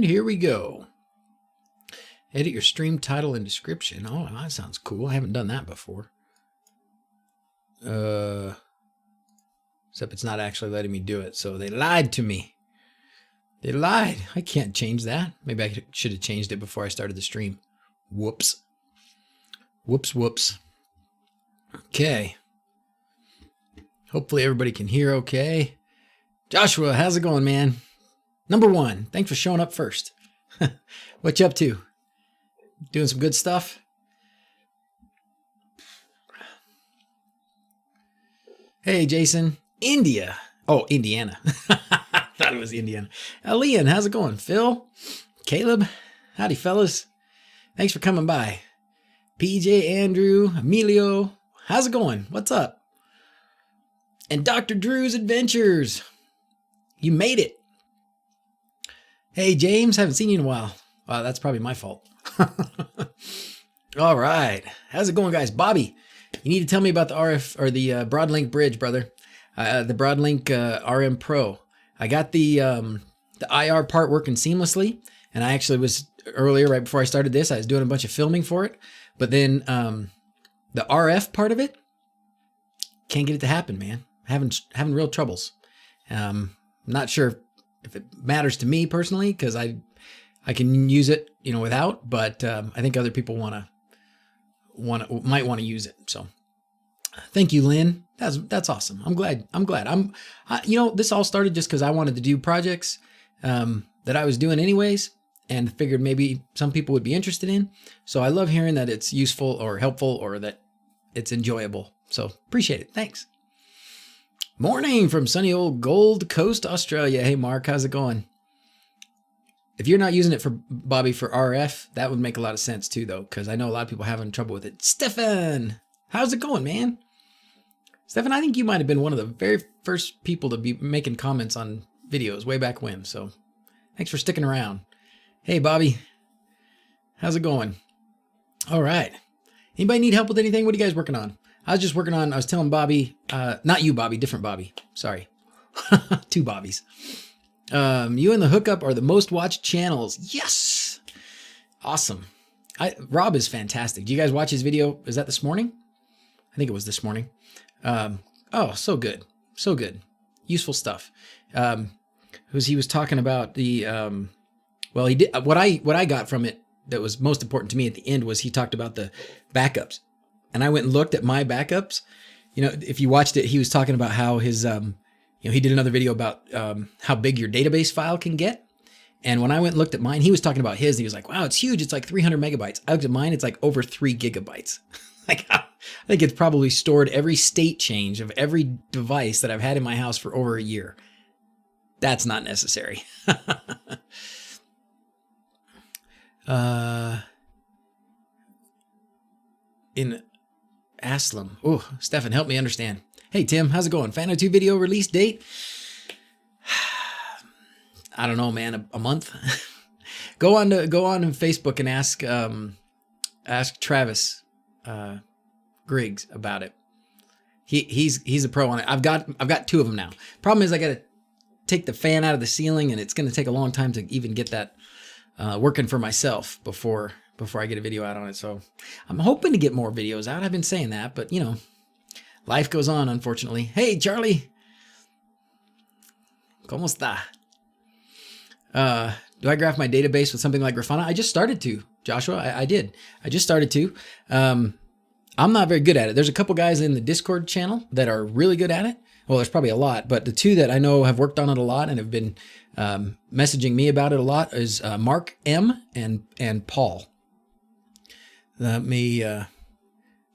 And here we go. Edit your stream title and description. Oh, that sounds cool. I haven't done that before. Except it's not actually letting me do it. So they lied to me. They lied. I can't change that. Maybe I should have changed it before I started the stream. Whoops. Whoops. Okay. Hopefully everybody can hear okay. Joshua, how's it going, man? Number one, thanks for showing up first. What you up to? Doing some good stuff? Hey, Jason. India. Oh, Indiana. I thought it was Indiana. Leon, how's it going? Phil? Caleb? Howdy, fellas. Thanks for coming by. PJ, Andrew, Emilio. How's it going? What's up? And Dr. Drew's Adventures. You made it. Hey, James. Haven't seen you in a while. That's probably my fault. All right. How's it going, guys? Bobby, you need to tell me about the RF or the Broadlink bridge, brother. The Broadlink RM Pro. I got the IR part working seamlessly, and I actually was earlier, right before I started this, I was doing a bunch of filming for it. But then the RF part of it, can't get it to happen, man. Having real troubles. Not sure if it matters to me personally, because I can use it, without, but I think other people might want to use it. So thank you, Lynn. That's awesome. I'm glad. This all started just because I wanted to do projects that I was doing anyways, and figured maybe some people would be interested in. So I love hearing that it's useful or helpful or that it's enjoyable. So appreciate it. Thanks. Morning from sunny old Gold Coast, Australia. Hey, Mark, how's it going? If you're not using it for Bobby for RF, that would make a lot of sense too, though, because I know a lot of people having trouble with it. Stefan, how's it going, man? Stefan, I think you might have been one of the very first people to be making comments on videos way back when. So thanks for sticking around. Hey, Bobby, how's it going? All right. Anybody need help with anything? What are you guys working on? I was telling Bobby, not you, Bobby, different Bobby. Sorry. Two Bobbies. You and the Hookup are the most watched channels. Yes. Awesome. Rob is fantastic. Do you guys watch his video? Is that this morning? I think it was this morning. Oh, so good. So good. Useful stuff. He was talking about the, he did, what I got from it that was most important to me at the end was he talked about the backups. And I went and looked at my backups. If you watched it, he was talking about how his, he did another video about how big your database file can get. And when I went and looked at mine, he was talking about his. And he was like, wow, it's huge. It's like 300 megabytes. I looked at mine. It's like over 3 gigabytes. I think it's probably stored every state change of every device that I've had in my house for over a year. That's not necessary. In Aslam. Oh, Stefan, help me understand. Hey, Tim, how's it going? Fano 2 video release date? I don't know, man. A month. Go on Facebook and ask Travis Griggs about it. He's a pro on it. I've got 2 of them now. Problem is I got to take the fan out of the ceiling, and it's going to take a long time to even get that working for myself before I get a video out on it. So I'm hoping to get more videos out. I've been saying that, but life goes on, unfortunately. Hey, Charlie. ¿Cómo está? Do I graph my database with something like Grafana? I just started to, Joshua. I did. I just started to. I'm not very good at it. There's a couple guys in the Discord channel that are really good at it. Well, there's probably a lot, but the 2 that I know have worked on it a lot and have been messaging me about it a lot is Mark M and Paul. Let me, does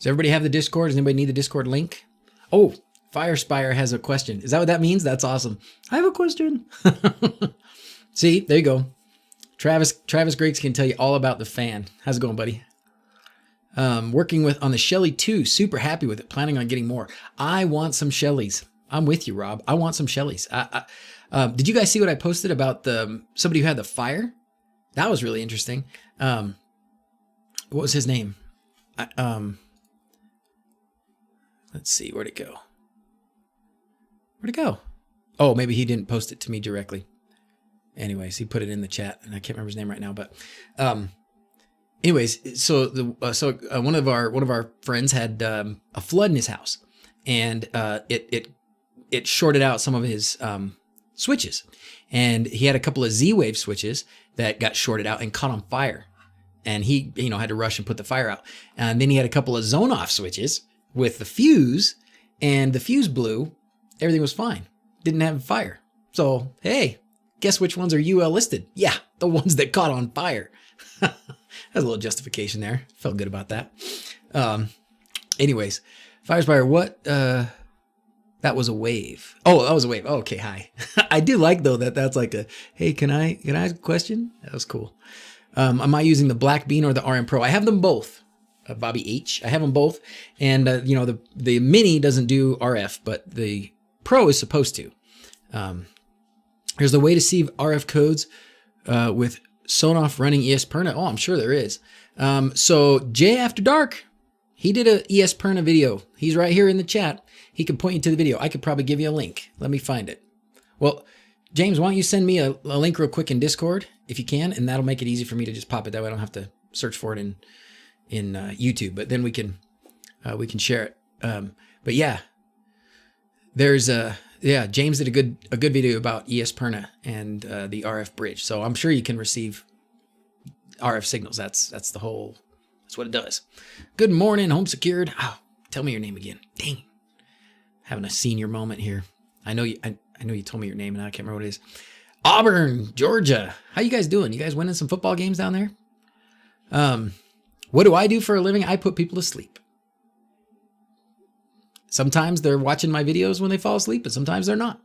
everybody have the Discord? Does anybody need the Discord link? Oh, Firespire has a question. Is that what that means? That's awesome. I have a question. See, there you go. Travis Griggs can tell you all about the fan. How's it going, buddy? Working on the Shelly 2. Super happy with it. Planning on getting more. I want some Shellys. I'm with you, Rob. I want some Shellys. Did you guys see what I posted about somebody who had the fire? That was really interesting. What was his name? Let's see. Where'd it go? Oh, maybe he didn't post it to me directly. Anyways, he put it in the chat, and I can't remember his name right now. But, anyways, so one of our friends had a flood in his house, and it shorted out some of his switches, and he had a couple of Z-Wave switches that got shorted out and caught on fire, and he had to rush and put the fire out. And then he had a couple of zone-off switches with the fuse, and the fuse blew. Everything was fine. Didn't have fire. So hey, guess which ones are UL listed? Yeah, the ones that caught on fire. That's a little justification there. Felt good about that. Anyways, Firespire, what? That was a wave. Oh, that was a wave. Oh, okay, hi. I do like though that's like a, hey, can I ask a question? That was cool. Am I using the Black Bean or the RM Pro? I have them both. Bobby H. I have them both, and the Mini doesn't do RF, but the Pro is supposed to. There's a way to see RF codes with Sonoff running ESPerna. Oh, I'm sure there is. So Jay After Dark, he did a ESPerna video. He's right here in the chat. He can point you to the video. I could probably give you a link. Let me find it. Well, James, why don't you send me a link real quick in Discord if you can, and that'll make it easy for me to just pop it. That way I don't have to search for it in YouTube. But then we can share it. But yeah, there's James did a good video about ESPerna and the RF bridge. So I'm sure you can receive RF signals. That's what it does. Good morning, home secured. Oh, tell me your name again. Dang, having a senior moment here. I know you told me your name and I can't remember what it is. Auburn, Georgia. How you guys doing? You guys winning some football games down there? What do I do for a living? I put people to sleep. Sometimes they're watching my videos when they fall asleep, but sometimes they're not.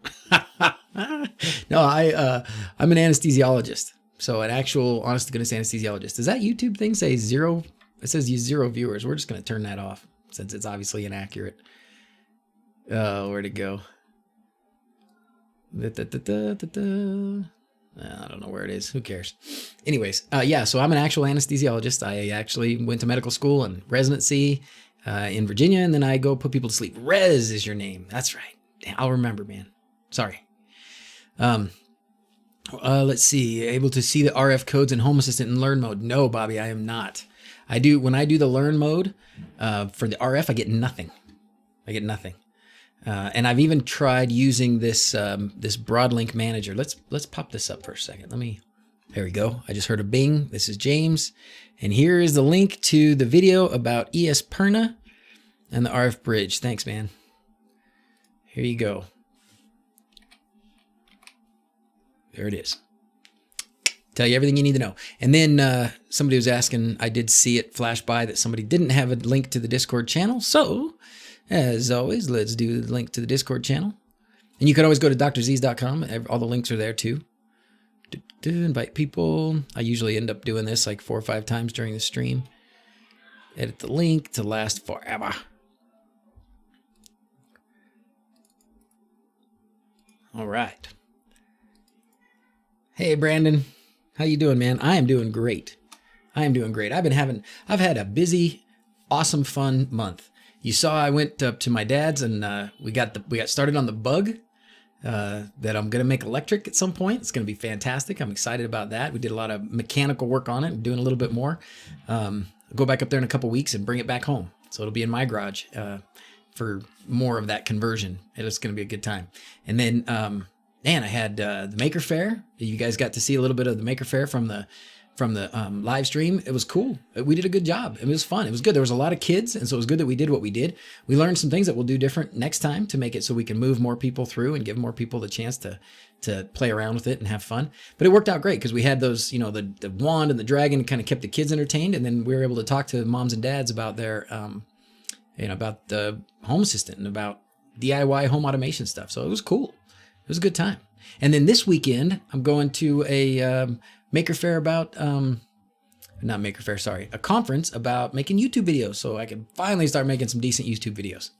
No, I'm an anesthesiologist. So an actual, honest to goodness anesthesiologist. Does that YouTube thing say 0? It says 0 viewers. We're just going to turn that off since it's obviously inaccurate. Where'd it go? I don't know where it is. Who cares? Anyways, so I'm an actual anesthesiologist. I actually went to medical school and residency in Virginia, and then I go put people to sleep. Rez is your name. That's right. I'll remember, man. Sorry. Let's see. Able to see the RF codes in Home Assistant in Learn mode? No, Bobby, I am not. When I do the Learn mode for the RF, I get nothing. And I've even tried using this Broadlink manager. Let's pop this up for a second. There we go. I just heard a bing. This is James. And here is the link to the video about ESPerna and the RF bridge. Thanks, man. Here you go. There it is. Tell you everything you need to know. And then somebody was asking, I did see it flash by that somebody didn't have a link to the Discord channel. So, as always, let's do the link to the Discord channel. And you can always go to drz's.com. All the links are there too. Invite people. I usually end up doing this like 4 or 5 times during the stream. Edit the link to last forever. All right. Hey, Brandon. How you doing, man? I am doing great. I've had a busy, awesome, fun month. You saw I went up to my dad's and we got started on the bug that I'm gonna make electric at some point. It's gonna be fantastic. I'm excited about that. We did a lot of mechanical work on it. I'm doing a little bit more. I'll go back up there in a couple weeks and bring it back home. So it'll be in my garage for more of that conversion. It's gonna be a good time. And then I had the Maker Faire. You guys got to see a little bit of the Maker Faire from the live stream. It was cool. We did a good job. It was fun. It was good. There was a lot of kids, and so it was good that we did what we did. We learned some things that we'll do different next time to make it so we can move more people through and give more people the chance to play around with it and have fun. But it worked out great because we had those, the wand and the dragon kind of kept the kids entertained, and then we were able to talk to moms and dads about their, about the Home Assistant and about DIY home automation stuff. So it was cool. It was a good time. And then this weekend, I'm going to a Maker Faire about, not Maker Faire, sorry, a conference about making YouTube videos so I can finally start making some decent YouTube videos.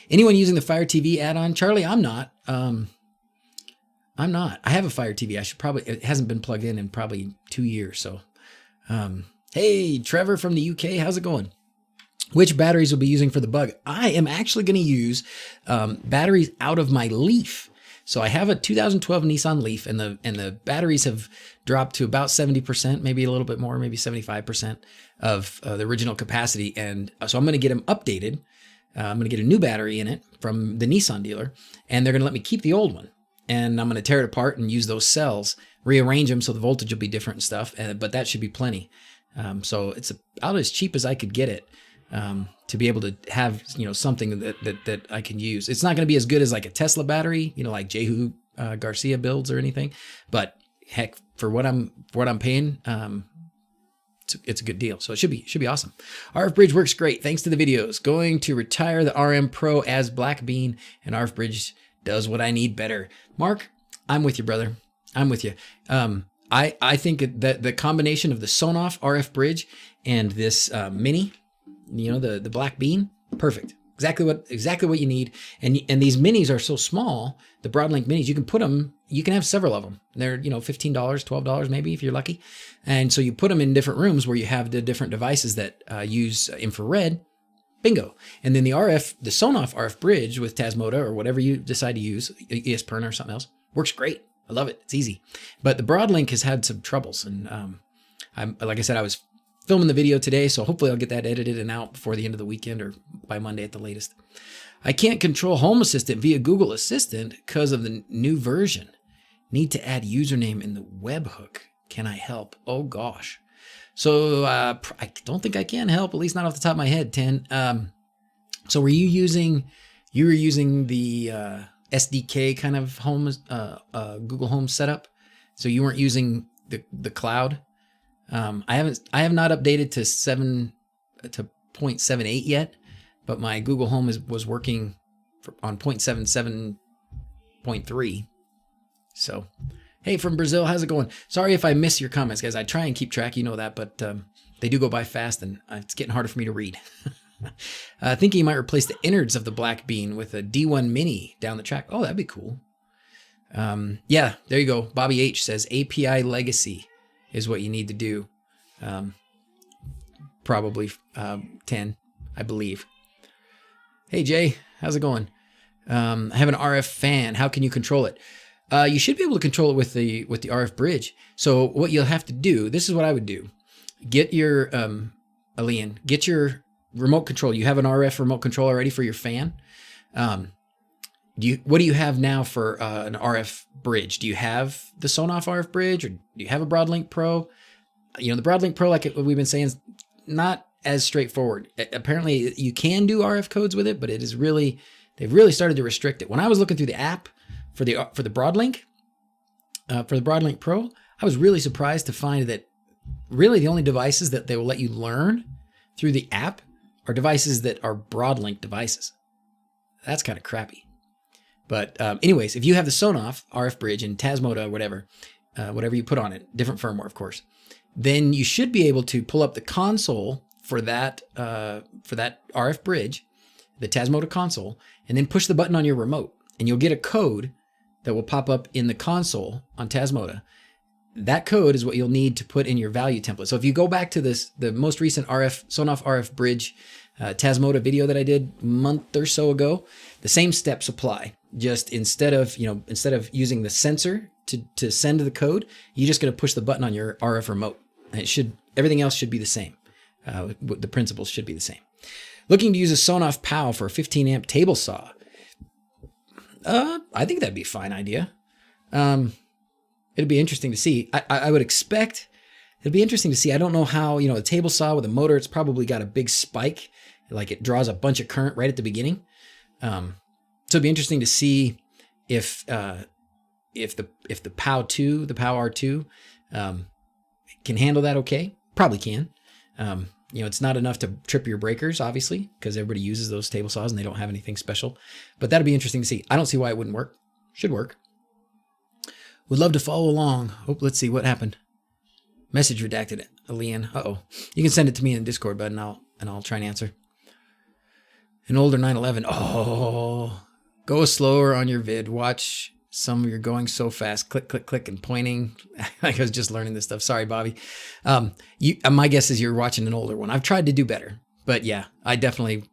Anyone using the Fire TV add-on? Charlie, I'm not. I have a Fire TV. It hasn't been plugged in probably 2 years. So, hey, Trevor from the UK, how's it going? Which batteries will be using for the bug? I am actually going to use batteries out of my Leaf. So I have a 2012 Nissan Leaf, and the batteries have dropped to about 70%, maybe a little bit more, maybe 75% of the original capacity. And so I'm going to get them updated. I'm going to get a new battery in it from the Nissan dealer, and they're going to let me keep the old one. And I'm going to tear it apart and use those cells, rearrange them so the voltage will be different and stuff. But that should be plenty. So it's about as cheap as I could get it. To be able to have, something that I can use. It's not going to be as good as like a Tesla battery, like Jehu Garcia builds or anything, but heck, for what I'm paying, it's a good deal. So it should be awesome. RF Bridge works great. Thanks to the videos. Going to retire the RM Pro as Black Bean, and RF Bridge does what I need better. Mark, I'm with you, brother. I'm with you. I think that the combination of the Sonoff RF Bridge and this Mini, the Black Bean, perfect. Exactly what you need. And these minis are so small, the Broadlink minis, you can have several of them. They're, $15, $12 maybe if you're lucky. And so you put them in different rooms where you have the different devices that use infrared. Bingo. And then the Sonoff RF Bridge with Tasmota or whatever you decide to use, ESPerna or something else, works great. I love it. It's easy. But the Broadlink has had some troubles. And like I said, I was filming the video today, so hopefully I'll get that edited and out before the end of the weekend or by Monday at the latest. I can't control Home Assistant via Google Assistant because of the new version. Need to add username in the webhook. Can I help? Oh gosh. So I don't think I can help, at least not off the top of my head, Ten. So were you using the SDK kind of home Google Home setup? So you weren't using the cloud? I have not updated to 0.78 yet, but my Google Home was working on 0.77.3. So, hey, from Brazil, how's it going? Sorry if I miss your comments, guys. I try and keep track, but they do go by fast, and it's getting harder for me to read. Thinking you might replace the innards of the Black Bean with a D1 Mini down the track. Oh, that'd be cool. Yeah, there you go. Bobby H says API legacy is what you need to do. Probably 10, I believe. Hey Jay, how's it going? I have an RF fan. How can you control it? You should be able to control it with the RF bridge. So what you'll have to do, this is what I would do. Get your Alian, get your remote control. You have an RF remote control already for your fan. What do you have now for an RF bridge? Do you have the Sonoff RF bridge, or do you have a Broadlink Pro? The Broadlink Pro, like we've been saying, is not as straightforward. Apparently, you can do RF codes with it, but they've really started to restrict it. When I was looking through the app for the Broadlink, for the Broadlink Pro, I was really surprised to find that really the only devices that they will let you learn through the app are devices that are Broadlink devices. That's kind of crappy. But anyways, if you have the Sonoff RF bridge and Tasmota, whatever you put on it, different firmware, of course, then you should be able to pull up the console for that RF bridge, the Tasmota console, and then push the button on your remote, and you'll get a code that will pop up in the console on Tasmota. That code is what you'll need to put in your value template. So if you go back to the most recent Sonoff RF bridge Tasmota video that I did a month or so ago, the same steps apply. Just instead of using the sensor to send the code, you're just going to push the button on your RF remote. And everything else should be the same. The principles should be the same. Looking to use a Sonoff POW for a 15 amp table saw. I think that'd be a fine idea. It'd be interesting to see. I would expect it'd be interesting to see. I don't know how, a table saw with a motor, it's probably got a big spike, like it draws a bunch of current right at the beginning. So it'd be interesting to see if the POW 2, the POW R2, can handle that okay. Probably can. It's not enough to trip your breakers, obviously, because everybody uses those table saws and they don't have anything special. But that'd be interesting to see. I don't see why it wouldn't work. Should work. Would love to follow along. Oh, let's see what happened. Message redacted, Alian. Uh-oh. You can send it to me in Discord, bud, and I'll try and answer. An older 911. Oh, go slower on your vid. Watch some of your going so fast. Click, click, click, and pointing. I was just learning this stuff. Sorry, Bobby. My guess is you're watching an older one. I've tried to do better, but yeah, I definitely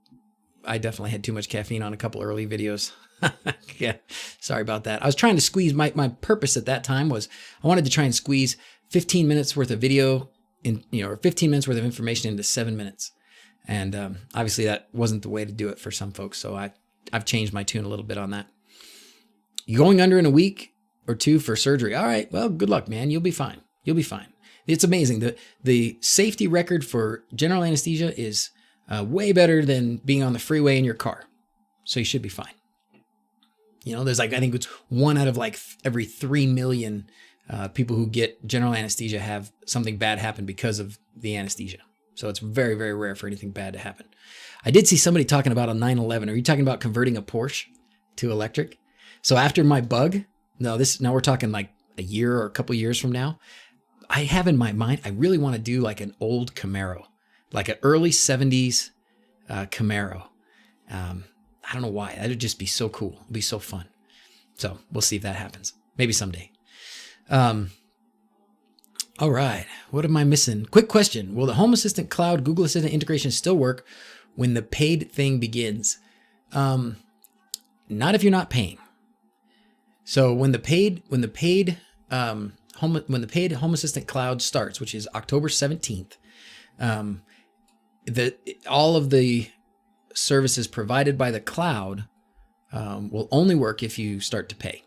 had too much caffeine on a couple early videos. Yeah, sorry about that. I was trying to squeeze my purpose at that time was I wanted to try and squeeze 15 minutes worth of video or 15 minutes worth of information into 7 minutes. And obviously that wasn't the way to do it for some folks. So I've changed my tune a little bit on that. You're going under in a week or two for surgery. All right, well, good luck, man. You'll be fine. You'll be fine. It's amazing. The safety record for general anesthesia is way better than being on the freeway in your car. So you should be fine. There's I think it's 1 out of every 3 million people who get general anesthesia have something bad happen because of the anesthesia. So it's very, very rare for anything bad to happen. I did see somebody talking about a 911. Are you talking about converting a Porsche to electric? So after my bug, now we're talking like a year or a couple years from now, I have in my mind, I really want to do like an old Camaro, like an early 70s Camaro. I don't know why. That would just be so cool. It'd be so fun. So we'll see if that happens. Maybe someday. All right. What am I missing? Quick question. Will the Home Assistant Cloud Google Assistant integration still work when the paid thing begins? Not if you're not paying. So when the paid Home Assistant Cloud starts, which is October 17th, all of the services provided by the cloud will only work if you start to pay.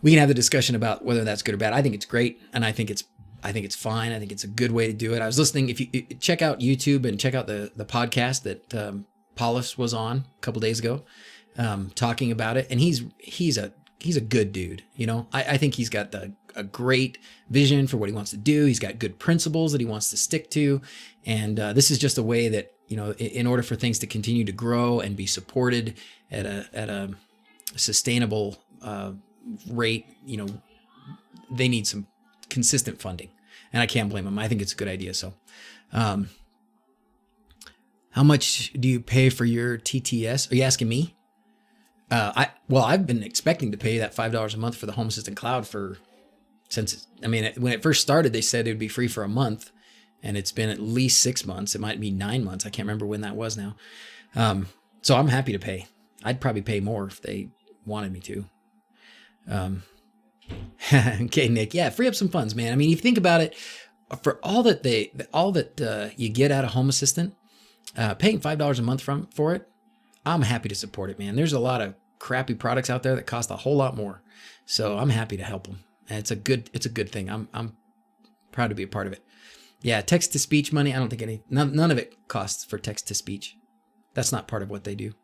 We can have the discussion about whether that's good or bad. I think it's great, and I think it's fine. I think it's a good way to do it. I was listening. If you check out YouTube and check out the podcast that Paulus was on a couple days ago, talking about it, and he's a good dude. I think he's got a great vision for what he wants to do. He's got good principles that he wants to stick to. And this is just a way that, in order for things to continue to grow and be supported at a sustainable rate, they need some consistent funding. And I can't blame them. I think it's a good idea. So how much do you pay for your TTS? Are you asking me? I've been expecting to pay that $5 a month for the Home Assistant Cloud when it first started, they said it would be free for a month, and it's been at least 6 months. It might be 9 months. I can't remember when that was now. So I'm happy to pay. I'd probably pay more if they wanted me to. Okay, Nick. Yeah, free up some funds, man. If you think about it, for all that you get out of Home Assistant, paying $5 a month for it, I'm happy to support it, man. There's a lot of crappy products out there that cost a whole lot more, so I'm happy to help them. And it's a good thing. I'm proud to be a part of it. Yeah, text to speech money. I don't think none of it costs for text to speech. That's not part of what they do.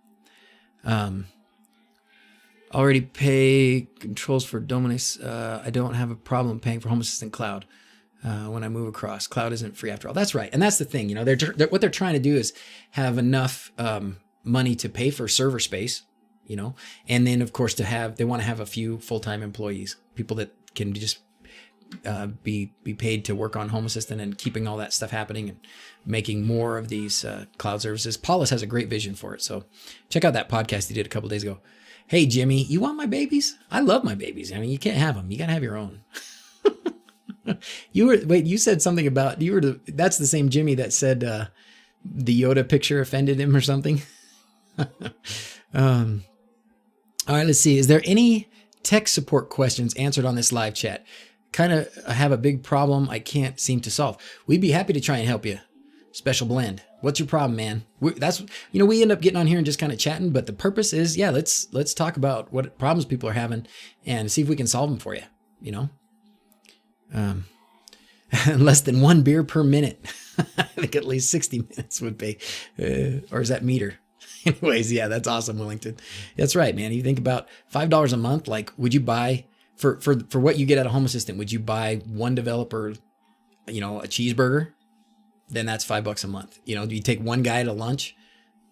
Already pay controls for Dominus. I don't have a problem paying for Home Assistant Cloud when I move across. Cloud isn't free after all. That's right, and that's the thing. What they're trying to do is have enough money to pay for server space. And then of course they want to have a few full-time employees, people that can just be paid to work on Home Assistant and keeping all that stuff happening and making more of these cloud services. Paulus has a great vision for it. So check out that podcast he did a couple days ago. Hey, Jimmy, you want my babies? I love my babies. You can't have them. You got to have your own. You said something about, that's the same Jimmy that said the Yoda picture offended him or something. All right, let's see. Is there any tech support questions answered on this live chat? Kind of have a big problem I can't seem to solve. We'd be happy to try and help you. Special Blend. What's your problem, man? We end up getting on here and just kind of chatting, but the purpose is, let's talk about what problems people are having and see if we can solve them for you. Less than 1 beer per minute. I think at least 60 minutes would be, or is that meter? Anyways, yeah, that's awesome, Willington. That's right, man. You think about $5 a month. Like, would you buy for what you get out of Home Assistant? Would you buy one developer, a cheeseburger? Then that's $5 a month. Do you take one guy to lunch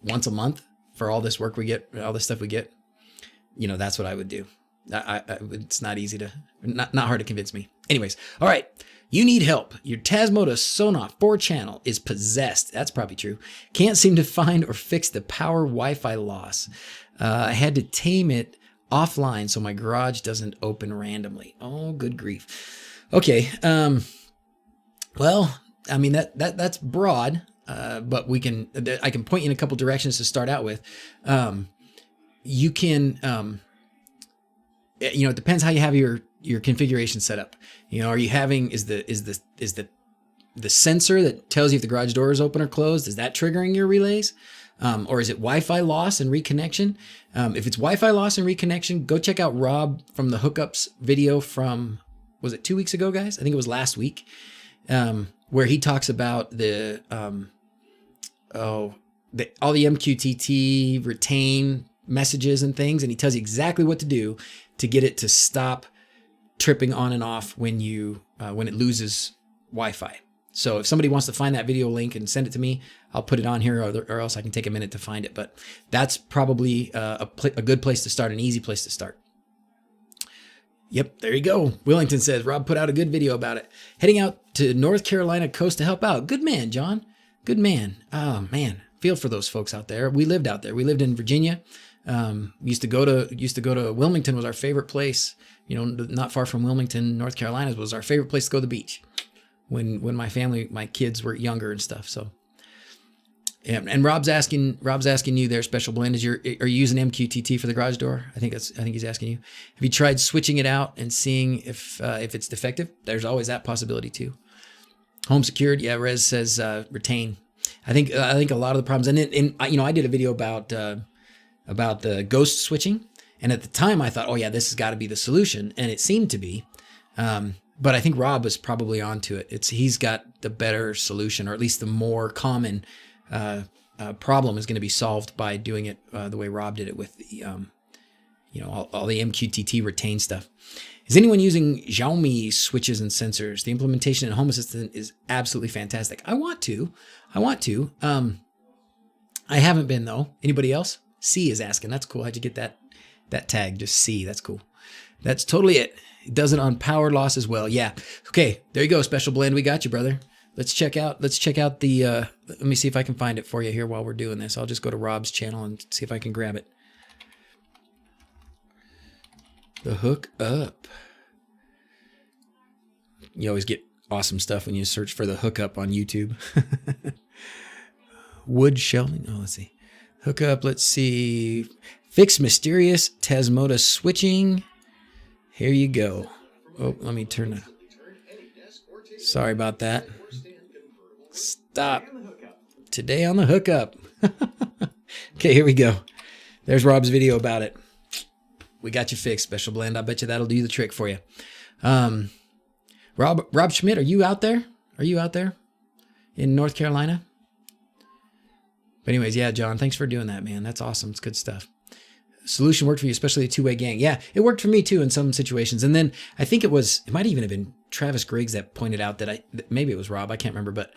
once a month for all this work we get, all this stuff we get? That's what I would do. It's not easy not hard to convince me. Anyways, all right. You need help. Your Tasmota Sonoff 4-channel is possessed. That's probably true. Can't seem to find or fix the power Wi-Fi loss. I had to tame it offline so my garage doesn't open randomly. Oh, good grief. Okay. Well, that's broad. but I can point you in a couple directions to start out with. You can, it depends how you have your configuration set up. Are you having, is the sensor that tells you if the garage door is open or closed, is that triggering your relays? Or is it Wi-Fi loss and reconnection? If it's Wi-Fi loss and reconnection, go check out Rob from the hookups video from, was it 2 weeks ago, guys? I think it was last week, where he talks about all the MQTT retain messages and things, and he tells you exactly what to do to get it to stop tripping on and off when it loses Wi-Fi. So if somebody wants to find that video link and send it to me, I'll put it on here, or else I can take a minute to find it. But that's probably a good place to start, an easy place to start. Yep, there you go. Willington says, Rob put out a good video about it. Heading out to North Carolina coast to help out. Good man, John. Good man. Oh, man. Feel for those folks out there. We lived out there. We lived in Virginia. Used to go to Wilmington was our favorite place. Not far from Wilmington, North Carolina was our favorite place to go to the beach when my kids were younger and stuff. So, and Rob's asking you there, Special Blend, are you using MQTT for the garage door? I think he's asking you. Have you tried switching it out and seeing if it's defective? There's always that possibility too. Home secured. Yeah. Rez says, retain. I think a lot of the problems, and I did a video about the ghost switching. And at the time I thought, oh yeah, this has got to be the solution. And it seemed to be. But I think Rob was probably onto it. He's got the better solution, or at least the more common problem is going to be solved by doing it the way Rob did it with the, all the MQTT retain stuff. Is anyone using Xiaomi switches and sensors? The implementation in Home Assistant is absolutely fantastic. I want to. I haven't been though. Anybody else? C is asking. That's cool. How'd you get that tag? Just C. That's cool. That's totally it. It does it on power loss as well. Yeah. Okay. There you go. Special Blend. We got you, brother. Let's check out the, let me see if I can find it for you here while we're doing this. I'll just go to Rob's channel and see if I can grab it. The hook up. You always get awesome stuff when you search for the hookup on YouTube. Wood shelving. Oh, let's see. Hookup. Let's see. Fix mysterious Tasmota switching. Here you go. Oh, let me turn the. Sorry about that. Stop. Today on the hookup. Okay, here we go. There's Rob's video about it. We got you fixed, Special Blend. I bet you that'll do the trick for you. Rob Schmidt, are you out there? Are you out there in North Carolina? But anyways, yeah, John, thanks for doing that, man. That's awesome. It's good stuff. Solution worked for you, especially a two-way gang. Yeah, it worked for me too in some situations. And then I think it might even have been Travis Griggs that pointed out that maybe it was Rob, I can't remember. But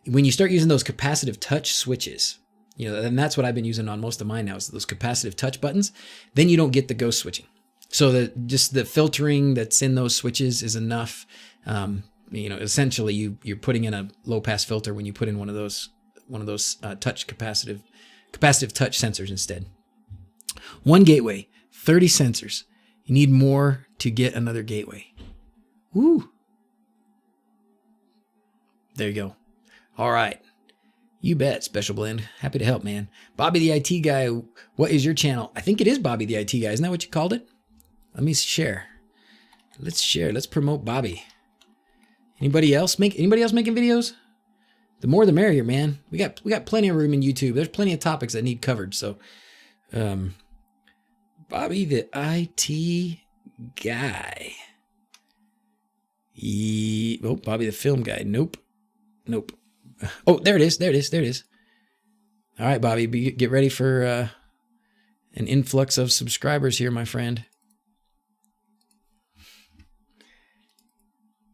when you start using those capacitive touch switches, and that's what I've been using on most of mine now, is those capacitive touch buttons, then you don't get the ghost switching. So just the filtering that's in those switches is enough. Essentially you're putting in a low pass filter when you put in one of those touch capacitive touch sensors instead. One gateway, 30 sensors. You need more to get another gateway. Woo. There you go. All right. You bet, Special Blend. Happy to help, man. Bobby the IT guy, what is your channel? I think it is Bobby the IT guy. Isn't that what you called it? Let me share. Let's share. Let's promote Bobby. Anybody else making videos? The more the merrier, man. We got plenty of room in YouTube. There's plenty of topics that need covered. So, Bobby the IT guy. Bobby the film guy. Nope. Oh, there it is. All right, Bobby, get ready for an influx of subscribers here, my friend.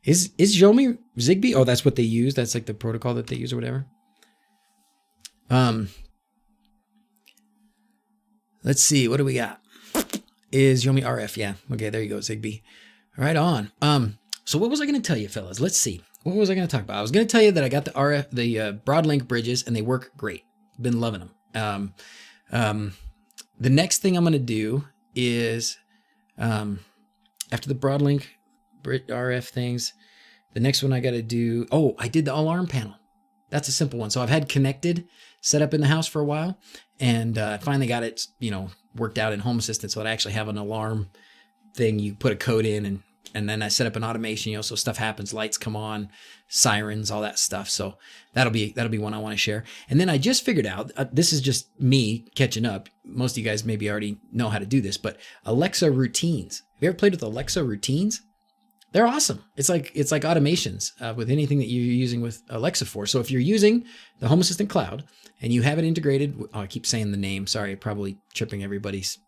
Is Xiaomi Zigbee? Oh, that's what they use. That's like the protocol that they use or whatever. Let's see. What do we got? Is Xiaomi RF? Yeah. Okay, there you go, Zigbee. Right on. So what was I going to tell you, fellas? Let's see. What was I going to talk about? I was going to tell you that I got the RF, the Broadlink bridges, and they work great. Been loving them. The next thing I'm going to do is, after the Broadlink RF things, the next one I got to do. Oh, I did the alarm panel. that's a simple one. So I've had connected set up in the house for a while, and I finally got it, worked out in Home Assistant so that I actually have an alarm thing. You put a code in, and then I set up an automation, so stuff happens, lights come on, sirens, all that stuff. So that'll be one I want to share. And then I just figured out, this is just me catching up. Most of you guys maybe already know how to do this, but Alexa routines. Have you ever played with Alexa routines? They're awesome. It's like automations with anything that you're using with Alexa for. So if you're using the Home Assistant Cloud and you have it integrated, I keep saying the name. Sorry, probably tripping everybody's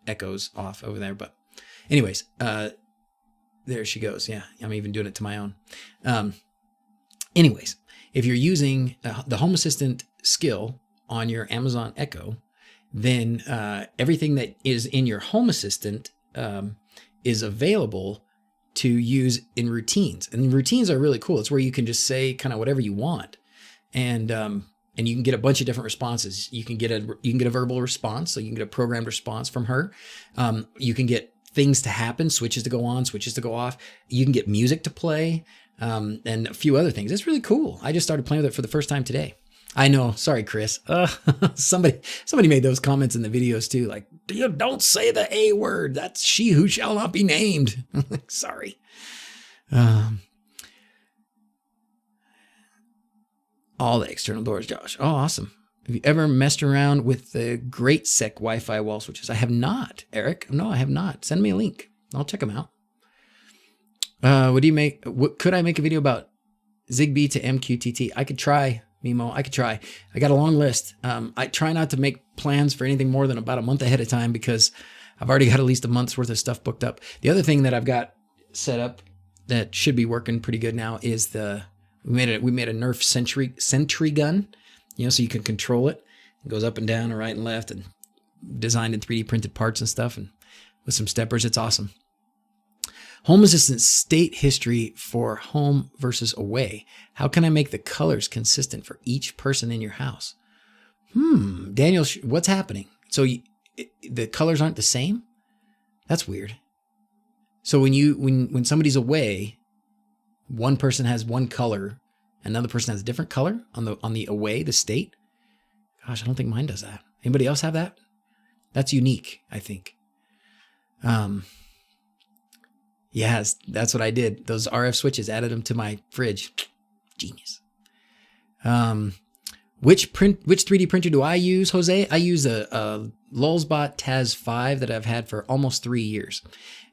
echoes off over there. But anyways, there she goes. Yeah, I'm even doing it to my own. Anyways, if you're using the Home Assistant skill on your Amazon Echo, then everything that is in your Home Assistant is available to use in routines. And routines are really cool. It's where you can just say kind of whatever you want. And you can get a bunch of different responses. You can get a verbal response, so you can get a programmed response from her. You can get things to happen, switches to go on, switches to go off. You can get music to play, and a few other things. It's really cool. I just started playing with it for the first time today. I know. Sorry, Chris. Somebody made those comments in the videos too. Like, don't say the A word. That's she who shall not be named. Sorry. All the external doors, Josh. Oh, awesome. Have you ever messed around with the Great Sec Wi-Fi wall switches? I have not, Eric. No, I have not. Send me a link. I'll check them out. Could I make a video about Zigbee to MQTT? I could try. Mimo, I could try. I got a long list. I try not to make plans for anything more than about a month ahead of time because I've already got at least a month's worth of stuff booked up. The other thing that I've got set up that should be working pretty good now is we made a Nerf Sentry gun, so you can control it. It goes up and down and right and left, and designed in 3D printed parts and stuff, and with some steppers. It's awesome. Home Assistant state history for home versus away. How can I make the colors consistent for each person in your house? Daniel, what's happening? So the colors aren't the same? That's weird. So when somebody's away, one person has one color, another person has a different color on the away, the state. Gosh, I don't think mine does that. Anybody else have that? That's unique, I think. Yes, that's what I did. Those RF switches, added them to my fridge. Genius. Which 3D printer do I use, Jose? I use a Lulzbot Taz 5 that I've had for almost 3 years.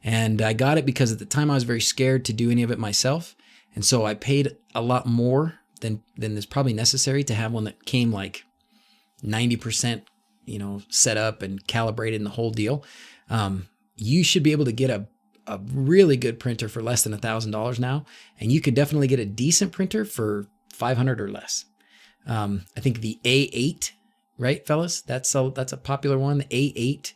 And I got it because at the time I was very scared to do any of it myself. And so I paid a lot more than is probably necessary to have one that came like 90%, set up and calibrated and the whole deal. You should be able to get a really good printer for less than $1,000 now. And you could definitely get a decent printer for $500 or less. I think the A8, right, fellas? That's a popular one. The A8,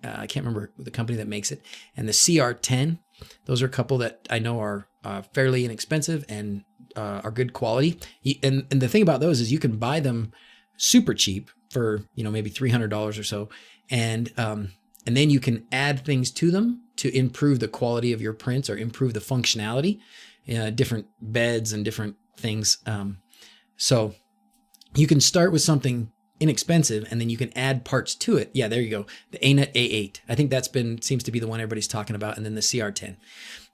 I can't remember the company that makes it. And the CR10, those are a couple that I know are fairly inexpensive and are good quality. And the thing about those is you can buy them super cheap for, maybe $300 or so. And then you can add things to them to improve the quality of your prints or improve the functionality, different beds and different things. So you can start with something inexpensive and then you can add parts to it. Yeah, there you go. The ANET A8. I think seems to be the one everybody's talking about. And then the CR10.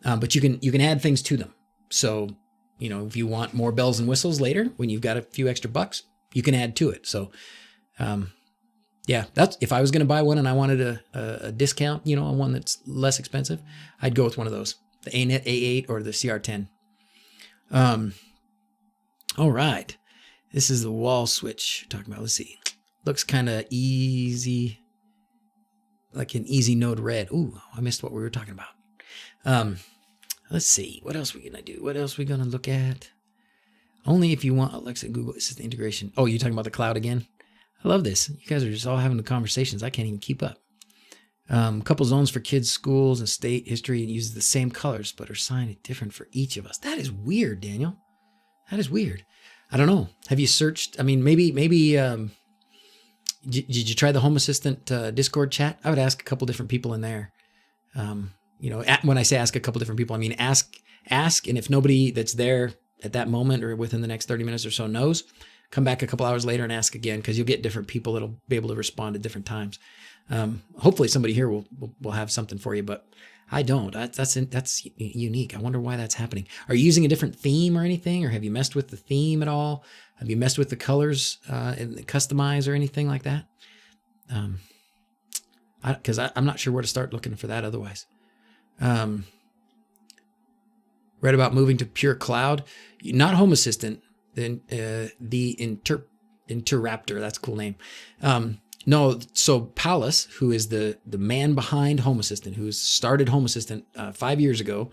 But you can add things to them. So, if you want more bells and whistles later, when you've got a few extra bucks, you can add to it. So, yeah, that's if I was going to buy one and I wanted a discount, on one that's less expensive, I'd go with one of those, the ANET A8 or the CR10. All right, this is the wall switch you're talking about. Let's see, looks kind of easy, like an easy node red. Ooh, I missed what we were talking about. Let's see, what else are we gonna do? What else are we gonna look at? Only if you want Alexa, Google Assistant integration. Oh, you're talking about the cloud again? I love this. You guys are just all having the conversations. I can't even keep up. Couple zones for kids, schools, and state history, and uses the same colors, but are signed different for each of us. That is weird, Daniel. That is weird. I don't know. Have you searched? I mean, maybe. Did you try the Home Assistant Discord chat? I would ask a couple different people in there. When I say ask a couple different people, I mean ask, and if nobody that's there at that moment or within the next 30 minutes or so knows, come back a couple hours later and ask again, because you'll get different people that'll be able to respond at different times. Hopefully somebody here will have something for you, but I don't. That's unique. I wonder why that's happening. Are you using a different theme or anything, or have you messed with the theme at all? Have you messed with the colors and customize or anything like that? Because I'm not sure where to start looking for that otherwise. Read about moving to pure cloud, not Home Assistant. Then the Interraptor, that's a cool name. No, so Palace, who is the man behind Home Assistant, who started Home Assistant 5 years ago,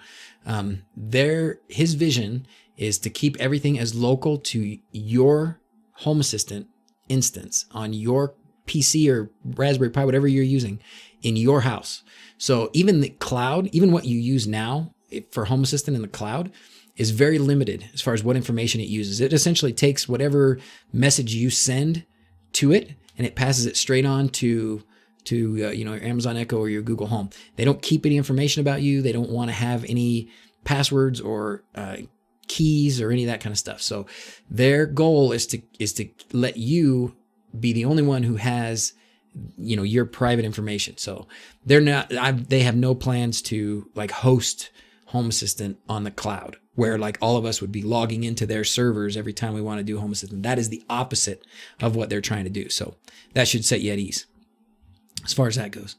his vision is to keep everything as local to your Home Assistant instance on your PC or Raspberry Pi, whatever you're using in your house. So even the cloud, even what you use now for Home Assistant in the cloud, is very limited as far as what information it uses. It essentially takes whatever message you send to it and it passes it straight on to your Amazon Echo or your Google Home. They don't keep any information about you. They don't want to have any passwords or keys or any of that kind of stuff. So their goal is to let you be the only one who has your private information. So they have no plans to like host Home Assistant on the cloud, where like all of us would be logging into their servers every time we want to do Home Assistant. That is the opposite of what they're trying to do. So that should set you at ease as far as that goes.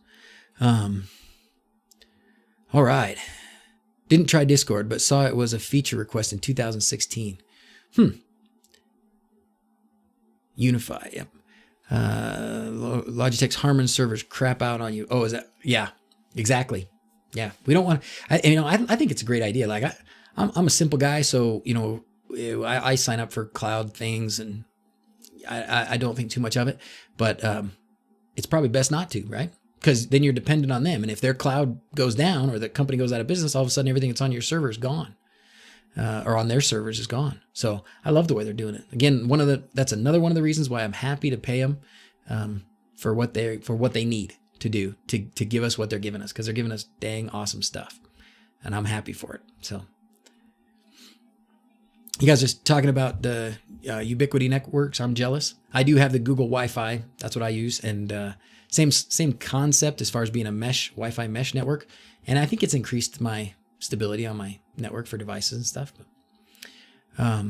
All right. Didn't try Discord, but saw it was a feature request in 2016. Unify, yep. Logitech's Harman servers crap out on you. Oh, is that? Yeah, exactly. Yeah, we don't want to. I think it's a great idea. Like I'm a simple guy, so I sign up for cloud things, and I don't think too much of it. But it's probably best not to, right? Because then you're dependent on them, and if their cloud goes down or the company goes out of business, all of a sudden everything that's on your server is gone, or on their servers is gone. So I love the way they're doing it. Again, that's another one of the reasons why I'm happy to pay them for what they need to do to give us what they're giving us, because they're giving us dang awesome stuff, and I'm happy for it. So you guys are talking about the Ubiquity networks. I'm jealous. I do have the Google Wi-Fi. That's what I use, and same concept as far as being a Wi-Fi mesh network, and I think it's increased my stability on my network for devices and stuff. But,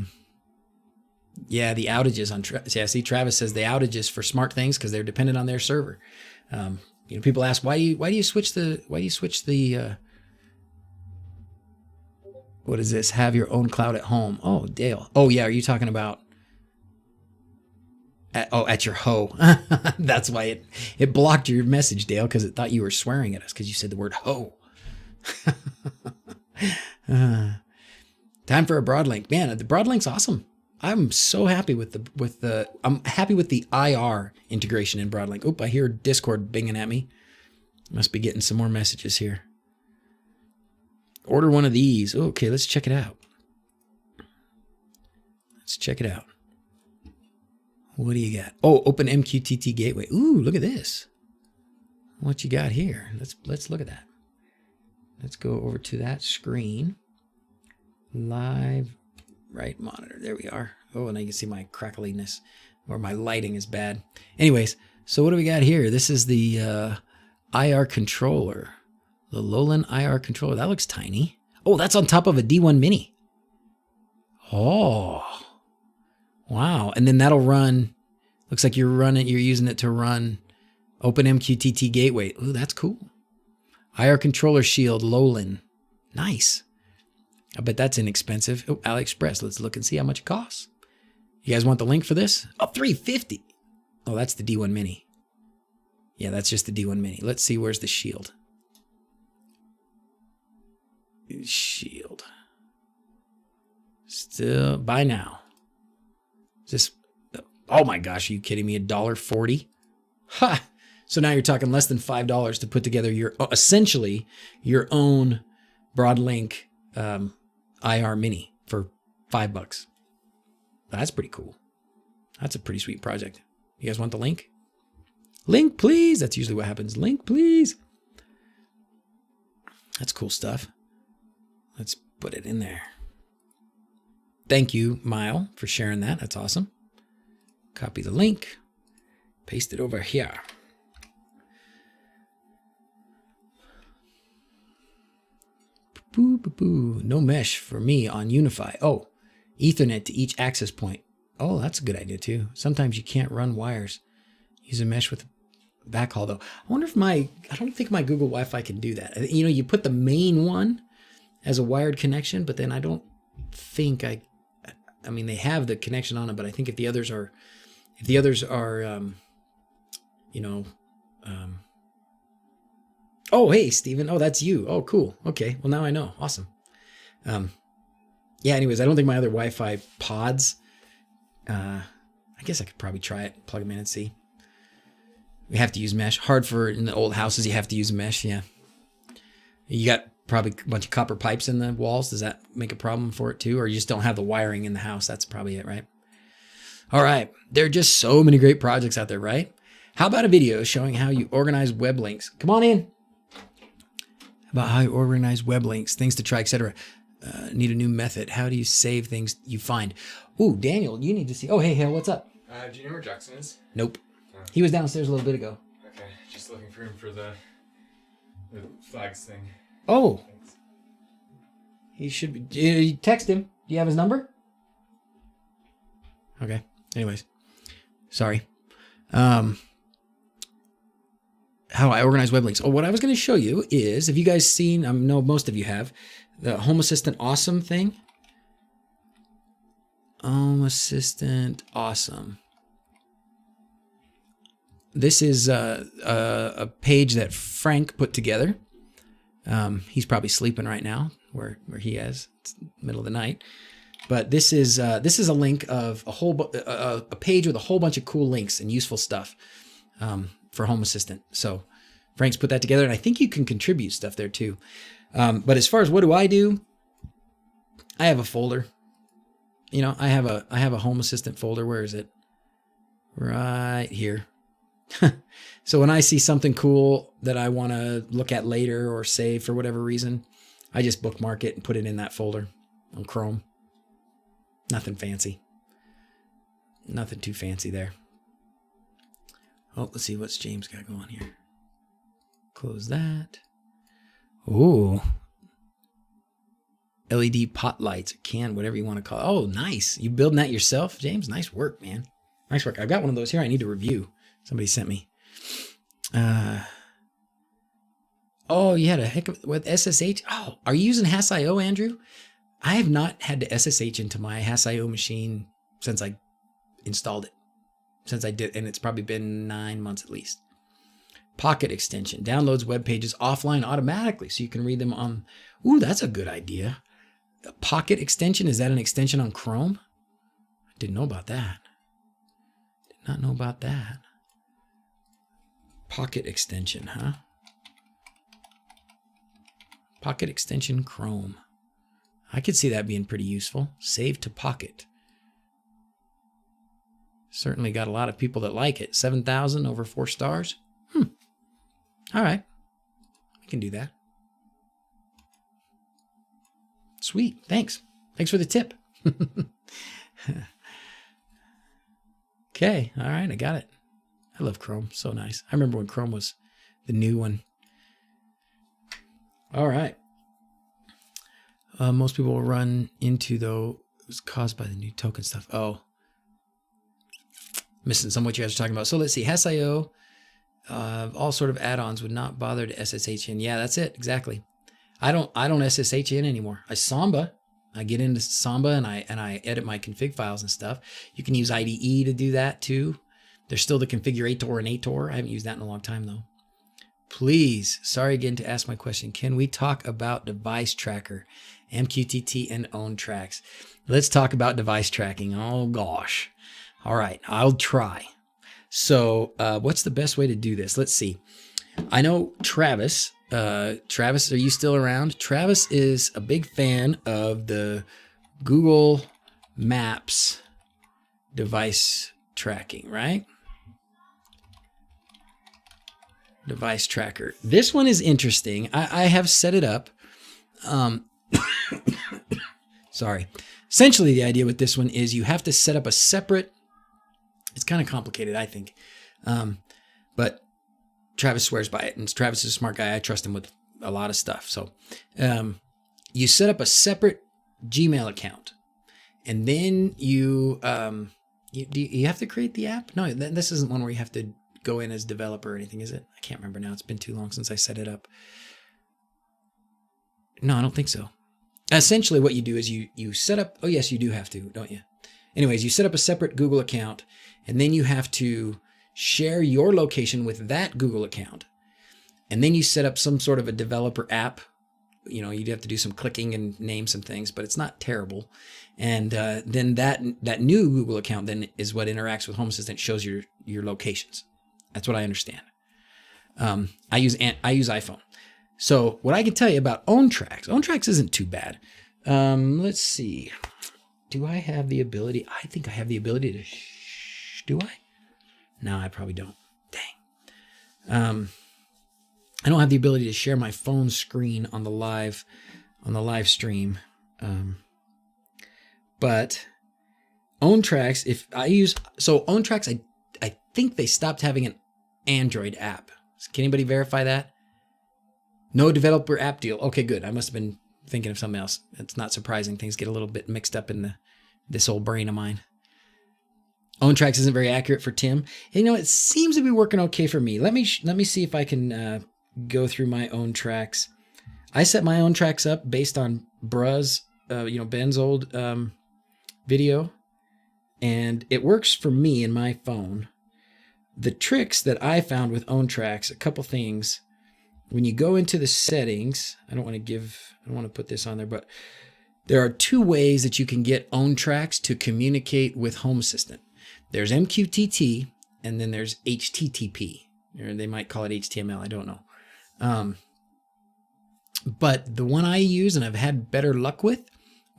yeah, the outages on see, Travis says the outages for smart things because they're dependent on their server. People ask why do you switch the what is this? Have your own cloud at home. Oh, Dale. Oh yeah, are you talking about at your hoe? That's why it blocked your message, Dale, because it thought you were swearing at us because you said the word hoe. Time for a broadlink. Man, the broadlink's awesome. I'm so happy with I'm happy with the IR integration in broadlink. Oop, I hear Discord binging at me. Must be getting some more messages here. Order one of these. Okay, let's check it out. What do you got? Oh, open MQTT gateway. Ooh, look at this. What you got here? Let's look at that. Let's go over to that screen. Live right monitor. There we are. Oh, and I can see my crackliness, or my lighting is bad. Anyways, so what do we got here? This is the IR controller. The Lowland IR controller. That looks tiny. Oh, that's on top of a D1 Mini. Oh, wow. And then that'll run. Looks like you're using it to run OpenMQTT Gateway. Ooh, that's cool. IR controller shield Lowland. Nice. I bet that's inexpensive. Oh, AliExpress. Let's look and see how much it costs. You guys want the link for this? Oh, $350. Oh, that's the D1 Mini. Yeah, that's just the D1 Mini. Let's see, where's the shield? Shield. Still, buy now. Just, oh my gosh, are you kidding me? $1.40? Ha! So now you're talking less than $5 to put together essentially your own Broadlink IR Mini for $5. That's pretty cool. That's a pretty sweet project. You guys want the link? Link, please. That's usually what happens. Link, please. That's cool stuff. Let's put it in there. Thank you, Mile, for sharing that. That's awesome. Copy the link. Paste it over here. Boo, boo, boo. No mesh for me on Unify. Oh, Ethernet to each access point. Oh, that's a good idea too. Sometimes you can't run wires. Use a mesh with backhaul though. I wonder if I don't think my Google Wi-Fi can do that. You know, you put the main one as a wired connection, but then I don't think I mean, they have the connection on it, but I think if the others are, oh, hey, Steven. Oh, that's you. Oh, cool. Okay. Well, now I know. Awesome. Yeah, anyways, I don't think my other Wi-Fi pods, I guess I could probably try it, plug them in and see. We have to use mesh. Hard for in the old houses, you have to use a mesh, yeah. You got probably a bunch of copper pipes in the walls. Does that make a problem for it too? Or you just don't have the wiring in the house? That's probably it, right? All right. There are just so many great projects out there, right? How about a video showing how you organize web links? Come on in. About how you organize web links, things to try, etc. Need a new method. How do you save things you find? Ooh, Daniel, you need to see. Oh, hey, Hale, what's up? Do you know where Jackson is? Nope. Oh. He was downstairs a little bit ago. Okay, just looking for him for the flags thing. Oh. Thanks. He should be. You text him. Do you have his number? Okay. Anyways. Sorry. How I organize web links. Oh, what I was going to show you is, have you guys seen, I know most of you have, the Home Assistant Awesome thing? Home Assistant Awesome. This is a page that Frank put together. He's probably sleeping right now, where he is. It's middle of the night. But this is a link of a page with a whole bunch of cool links and useful stuff for Home Assistant. So Frank's put that together, and I think you can contribute stuff there too. But as far as what do, I have a folder. You know, I have a Home Assistant folder. Where is it? Right here. So when I see something cool that I want to look at later or save for whatever reason, I just bookmark it and put it in that folder on Chrome. Nothing fancy. Nothing too fancy there. Oh, let's see what's James got going here. Close that. Ooh. LED pot lights, can, whatever you want to call it. Oh, nice. You building that yourself, James? Nice work, man. Nice work. I've got one of those here I need to review. Somebody sent me. Oh, you had a heck of with SSH. Oh, are you using HASS.io, Andrew? I have not had to SSH into my HASS.io machine since I installed it. Since I did, and it's probably been 9 months at least. Pocket extension downloads web pages offline automatically, so you can read them on. Ooh, that's a good idea. A Pocket extension, is that an extension on Chrome? I didn't know about that. Did not know about that. Pocket extension, huh? Pocket extension Chrome. I could see that being pretty useful. Save to Pocket. Certainly got a lot of people that like it. 7,000 over 4 stars. All right. We can do that. Sweet. Thanks. Thanks for the tip. Okay. All right. I got it. I love Chrome. So nice. I remember when Chrome was the new one. All right. Most people will run into, though, it was caused by the new token stuff. Oh. Missing some of what you guys are talking about. So let's see. HASS.io, all sort of add-ons would not bother to SSH in. Yeah, that's it. Exactly. I don't SSH in anymore. I Samba. I get into Samba and I edit my config files and stuff. You can use IDE to do that too. There's still the configurator and ator. I haven't used that in a long time though. Please, sorry again to ask my question. Can we talk about device tracker, MQTT and own tracks? Let's talk about device tracking. Oh gosh. All right, I'll try. So what's the best way to do this? Let's see. I know Travis. Travis, are you still around? Travis is a big fan of the Google Maps device tracking, right? Device tracker. This one is interesting. I have set it up. Sorry. Essentially, the idea with this one is you have to set up a separate, it's kind of complicated, I think. But Travis swears by it, and Travis is a smart guy. I trust him with a lot of stuff. So you set up a separate Gmail account, and then you have to create the app? No, this isn't one where you have to go in as developer or anything, is it? I can't remember now. It's been too long since I set it up. No, I don't think so. Essentially, what you do is you set up, oh yes, you do have to, don't you? Anyways, you set up a separate Google account, and then you have to share your location with that Google account. And then you set up some sort of a developer app. You know, you'd have to do some clicking and name some things, but it's not terrible. And then that new Google account then is what interacts with Home Assistant, shows your locations. That's what I understand. I use iPhone. So what I can tell you about OwnTracks isn't too bad. Let's see. Do I have the ability? I think I have the ability to. Do I? No, I probably don't. Dang. I don't have the ability to share my phone screen on the live stream. But OwnTracks, OwnTracks, I think they stopped having an Android app. Can anybody verify that? No developer app deal. Okay, good. I must have been thinking of something else. It's not surprising. Things get a little bit mixed up in this old brain of mine. OwnTracks isn't very accurate for Tim. You know, it seems to be working okay for me. Let me see if I can go through my OwnTracks. I set my OwnTracks up based on Ben's old video, and it works for me in my phone. The tricks that I found with OwnTracks, a couple things. When you go into the settings, I don't want to put this on there, but there are two ways that you can get OwnTracks to communicate with Home Assistant. There's MQTT, and then there's HTTP. Or they might call it HTML, I don't know. But the one I use and I've had better luck with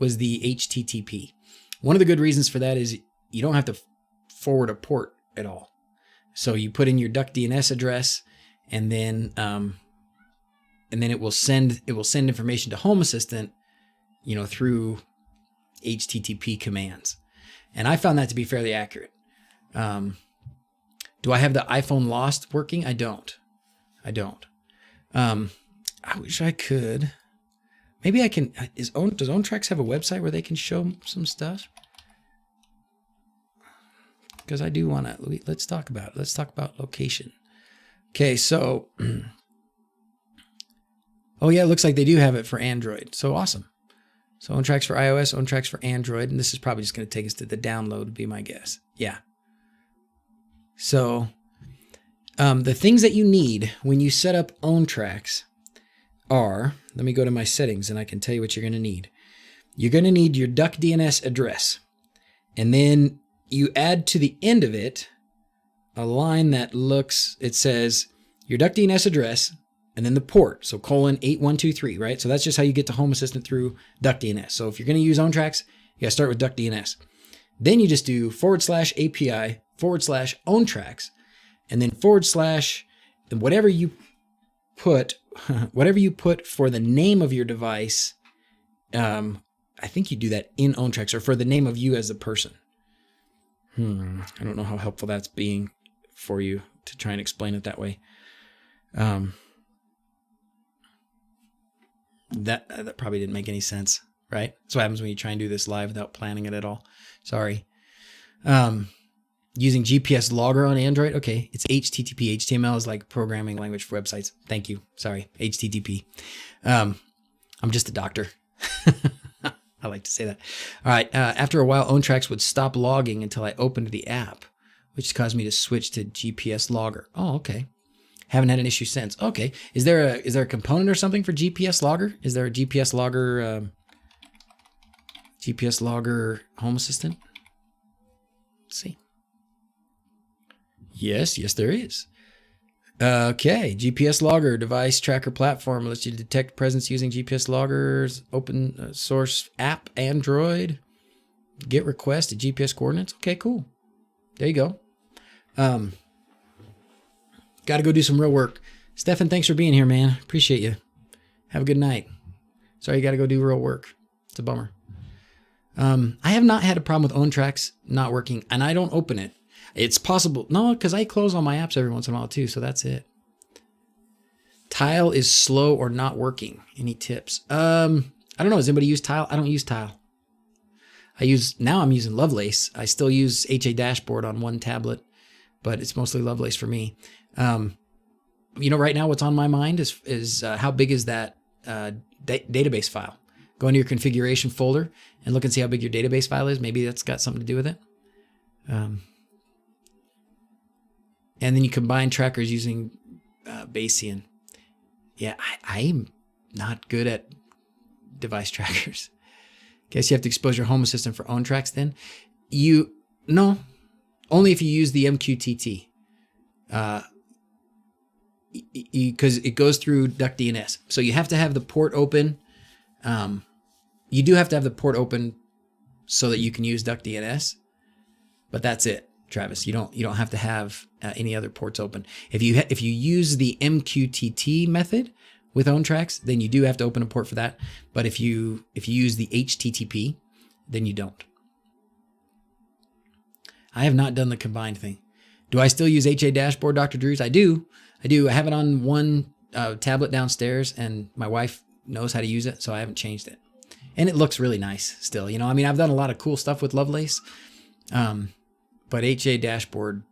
was the HTTP. One of the good reasons for that is you don't have to forward a port at all. So you put in your DuckDNS address, and then it will send information to Home Assistant, through HTTP commands. And I found that to be fairly accurate. Do I have the iPhone Lost working? I don't. I wish I could. Maybe I can. Does OwnTracks have a website where they can show some stuff? Because I do want to. Let's talk about it. Let's talk about location. Okay, so. Oh yeah, it looks like they do have it for Android. So awesome. So OwnTracks for iOS, OwnTracks for Android, and this is probably just going to take us to the download, would be my guess. Yeah. So the things that you need when you set up OwnTracks are, let me go to my settings and I can tell you what you're going to need. You're going to need your DuckDNS address. And then you add to the end of it a line that it says your DuckDNS address and then the port. So :8123, right? So that's just how you get to Home Assistant through DuckDNS. So if you're going to use OwnTracks, you got to start with DuckDNS. Then you just do /API /OwnTracks and then / and whatever you put for the name of your device. I think you do that in OwnTracks, or for the name of you as a person. I don't know how helpful that's being for you to try and explain it that way. That probably didn't make any sense, right? That's what happens when you try and do this live without planning it at all. Sorry. Using GPS logger on Android. Okay, it's HTTP. HTML is like programming language for websites. Thank you. Sorry, HTTP. I'm just a doctor. I like to say that. All right. After a while, OwnTracks would stop logging until I opened the app, which caused me to switch to GPS logger. Oh, okay. Haven't had an issue since. Okay. Is there a component or something for GPS logger? Is there a GPS logger Home Assistant? Let's see. Yes, there is. Okay, GPS logger device tracker platform lets you detect presence using GPS loggers. Open source app, Android. Get request to GPS coordinates. Okay, cool. There you go. Got to go do some real work. Stefan, thanks for being here, man. Appreciate you. Have a good night. Sorry you got to go do real work. It's a bummer. I have not had a problem with OwnTracks not working, and I don't open it. It's possible. No, because I close all my apps every once in a while too, so that's it. Tile is slow or not working. Any tips? I don't know. Does anybody use Tile? I don't use Tile. Now I'm using Lovelace. I still use HA Dashboard on one tablet, but it's mostly Lovelace for me. Right now what's on my mind is how big is that database file? Go into your configuration folder and look and see how big your database file is. Maybe that's got something to do with it. And then you combine trackers using Bayesian. Yeah, I'm not good at device trackers. Guess you have to expose your Home Assistant for OwnTracks then? No, only if you use the MQTT. Because it goes through DuckDNS. So you have to have the port open. You do have to have the port open so that you can use DuckDNS. But that's it, Travis. You don't have to have any other ports open. If you use the MQTT method with OwnTracks, then you do have to open a port for that. But if you use the HTTP, then you don't. I have not done the combined thing. Do I still use HA Dashboard, Dr. Drews? I do. I have it on one tablet downstairs, and my wife knows how to use it, so I haven't changed it. And it looks really nice still. I've done a lot of cool stuff with Lovelace. But HA Dashboard,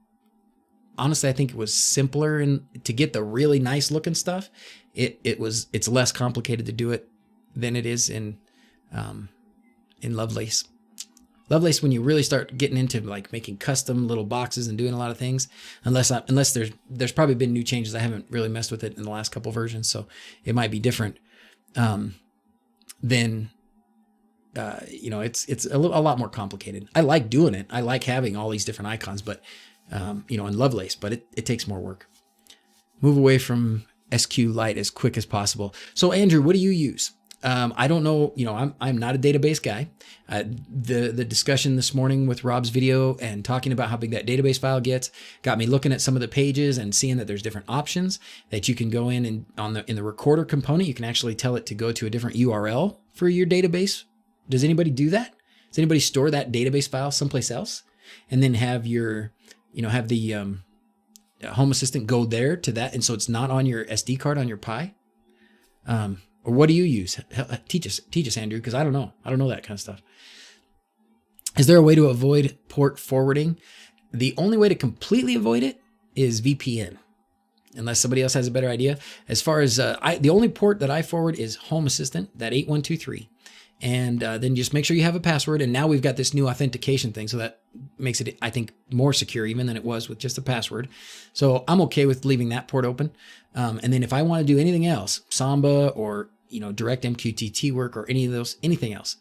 honestly, I think it was simpler to get the really nice looking stuff. It's less complicated to do it than it is in Lovelace. Lovelace, when you really start getting into like making custom little boxes and doing a lot of things, unless there's probably been new changes. I haven't really messed with it in the last couple versions, so it might be different. Then it's a lot more complicated. I like doing it. I like having all these different icons, but in Lovelace, but it takes more work. Move away from SQLite as quick as possible. So Andrew, what do you use? I don't know. I'm not a database guy. The discussion this morning with Rob's video and talking about how big that database file gets got me looking at some of the pages and seeing that there's different options that you can go in and in the recorder component, you can actually tell it to go to a different URL for your database. Does anybody do that? Does anybody store that database file someplace else and then have have the Home Assistant go there to that, and so it's not on your SD card on your Pi? Or what do you use? Teach us, Andrew, because I don't know that kind of stuff. Is there a way to avoid port forwarding? The only way to completely avoid it is VPN, unless somebody else has a better idea. As far as the only port that I forward is Home Assistant, that 8123. And then just make sure you have a password. And now we've got this new authentication thing, so that makes it, I think, more secure even than it was with just a password. So I'm okay with leaving that port open. And then if I want to do anything else, Samba or direct MQTT work or anything else,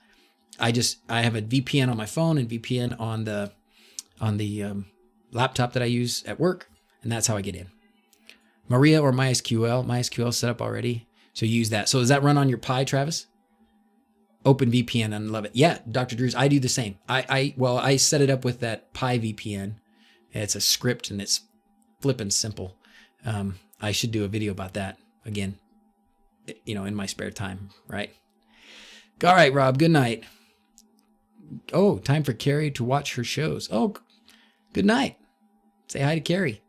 I have a VPN on my phone and VPN on the laptop that I use at work, and that's how I get in. Maria or MySQL? MySQL set up already, so you use that. So does that run on your Pi, Travis? Open VPN and love it. Yeah, Dr. Drews, I do the same. I set it up with that Pi VPN. It's a script and it's flippin' simple. I should do a video about that again, in my spare time, right? All right, Rob, good night. Oh, time for Carrie to watch her shows. Oh, good night. Say hi to Carrie.